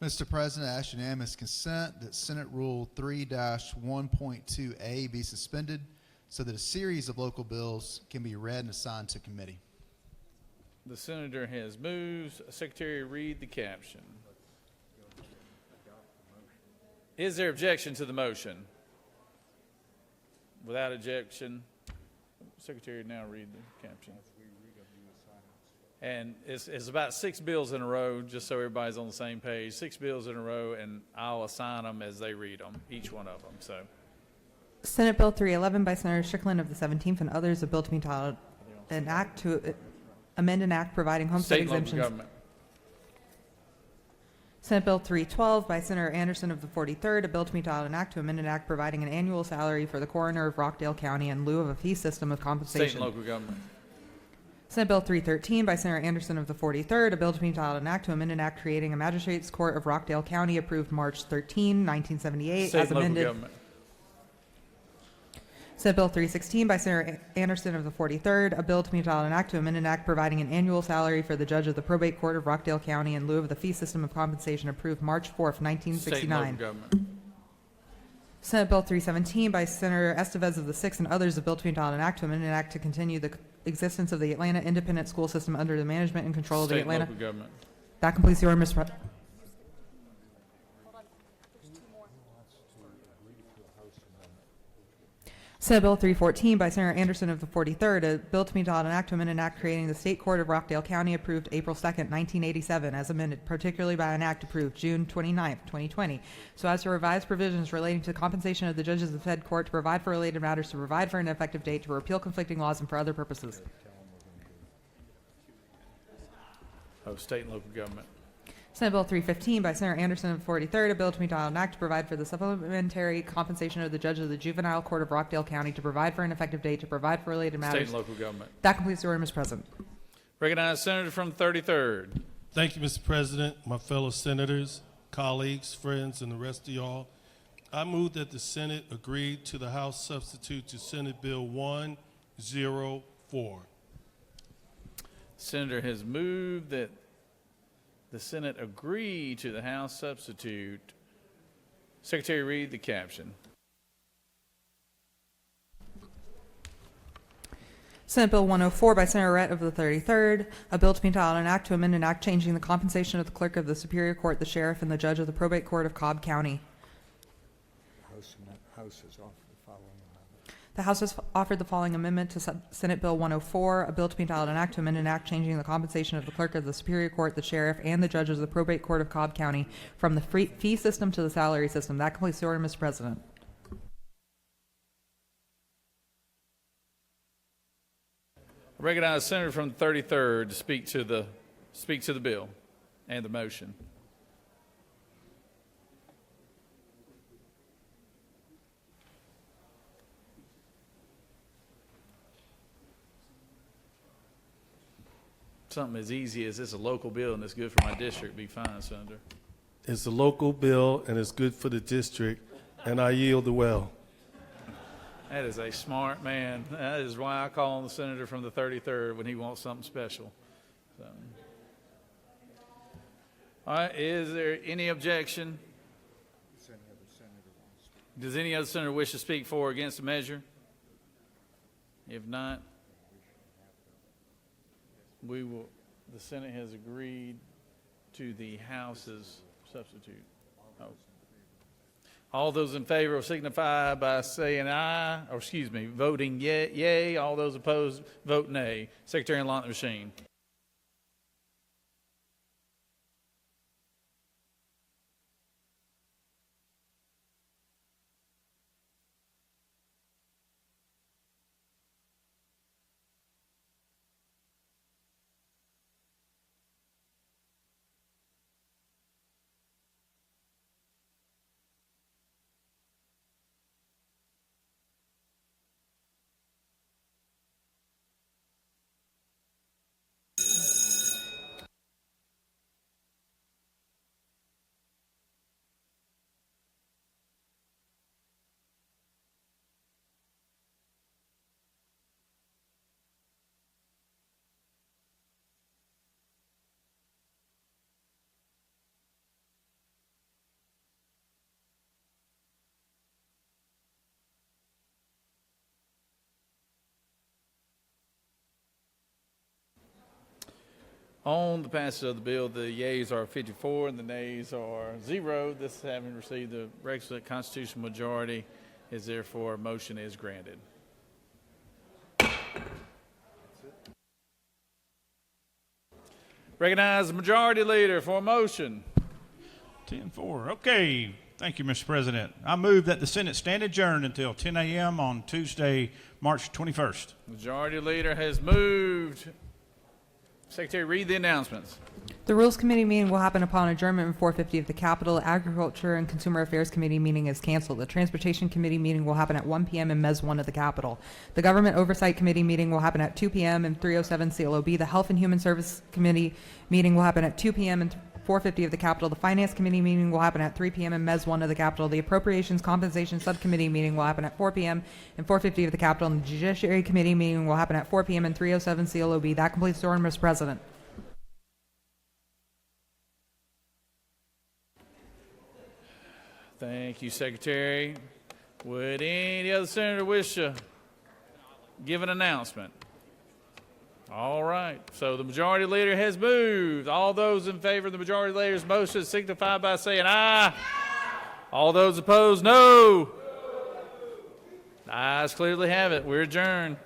Mr. President, I ask unanimous consent that Senate Rule 3-1.2A be suspended so that a series of local bills can be read and assigned to committee. The senator has moved. Secretary, read the caption. Is there objection to the motion? Without objection, Secretary, now read the caption. And it's about 6 bills in a row, just so everybody's on the same page. 6 bills in a row, and I'll assign them as they read them, each one of them. So, Senate Bill 311 by Senator Strickland of the 17th and others, a bill to be entitled an act to amend an act providing homestead state and local exemptions. government. Senate Bill 312 by Senator Anderson of the 43rd, a bill to be entitled an act to amend an act providing an annual salary for the coroner of Rockdale County in lieu of a fee system of compensation. State and local government. Senate Bill 313 by Senator Anderson of the 43rd, a bill to be entitled an act to amend an act creating a magistrates court of Rockdale County approved March 13, 1978, State as and local amended. government. Senate Bill 316 by Senator Anderson of the 43rd, a bill to be entitled an act to amend an act providing an annual salary for the judge of the probate court of Rockdale County in lieu of the fee system of compensation approved March 4th, State and 1969. local government. Senate Bill 317 by Senator Estevez of the 6th and others, a bill to be entitled an act to amend an act to continue the existence of the Atlanta Independent School System under the management and control of the State and Atlanta. local government. That completes the order, Mr. President. Senate Bill 314 by Senator Anderson of the 43rd, a bill to be entitled an act to amend an act creating the State Court of Rockdale County approved April 2nd, 1987, as amended, particularly by an act approved June 29th, 2020, so as to revise provisions relating to compensation of the judges of said court, to provide for related matters, to provide for an effective date, to repeal conflicting laws, and for other purposes. Of state and local government. Senate Bill 315 by Senator Anderson of the 43rd, a bill to be entitled an act to provide for the supplementary compensation of the judge of the juvenile court of Rockdale County, to provide for an effective date, to provide for related matters. State and local government. That completes the order, Mr. President. Recognize Senator from the 33rd. Thank you, Mr. President, my fellow senators, colleagues, friends, and the rest of y'all. I move that the Senate agree to the House substitute to Senate Bill 104. Senator has moved that the Senate agree to the House substitute. Secretary, read the caption. Senate Bill 104 by Senator Rett of the 33rd, a bill to be entitled an act to amend an act changing the compensation of the clerk of the Superior Court, the sheriff, and the judge of the probate court of Cobb County. House has offered the following amendment. The House has offered the following amendment to Senate Bill 104, a bill to be entitled an act to amend an act changing the compensation of the clerk of the Superior Court, the sheriff, and the judges of the probate court of Cobb County from the fee system to the salary system. That completes the order, Mr. President. I recognize Senator from the 33rd to speak to the bill and the motion. Something as easy as this is a local bill and it's good for my district, be fine, Senator. It's a local bill, and it's good for the district, and I yield the well. That is a smart man. That is why I call on the senator from the 33rd when he wants something special. So. All right, is there any objection? Does any other senator wish to speak for or against the measure? If not, the Senate has agreed to the House's substitute. Oh. All those in favor will signify by saying aye, or excuse me, voting yay. All those opposed, vote nay. Secretary, unlock the machine. On the passage of the bill, the yeas are 54 and the nays are 0. This having received the requisite constitutional majority is therefore motion is granted. Recognize the majority leader for a motion. 10-4. Okay. Thank you, Mr. President. I move that the Senate stand adjourned until 10 a.m. on Tuesday, March 21st. Majority leader has moved. Secretary, read the announcements. The Rules Committee meeting will happen upon adjournment in 4:50 of the Capitol. Agriculture and Consumer Affairs Committee meeting is canceled. The Transportation Committee meeting will happen at 1 p.m. in Mez 1 of the Capitol. The Government Oversight Committee meeting will happen at 2 p.m. in 307 CLOB. The Health and Human Service Committee meeting will happen at 2 p.m. in 4:50 of the Capitol. The Finance Committee meeting will happen at 3 p.m. in Mez 1 of the Capitol. The Appropriations Compensation Subcommittee meeting will happen at 4 p.m. in 4:50 of the Capitol. And the Judiciary Committee meeting will happen at 4 p.m. in 307 CLOB. That completes the order, Mr. President. Thank you, Secretary. Would any other senator wish to give an announcement? All right. So the majority leader has moved. All those in favor of the majority leader's motion signify by saying aye. All those opposed, no. The ayes clearly have it. We're adjourned.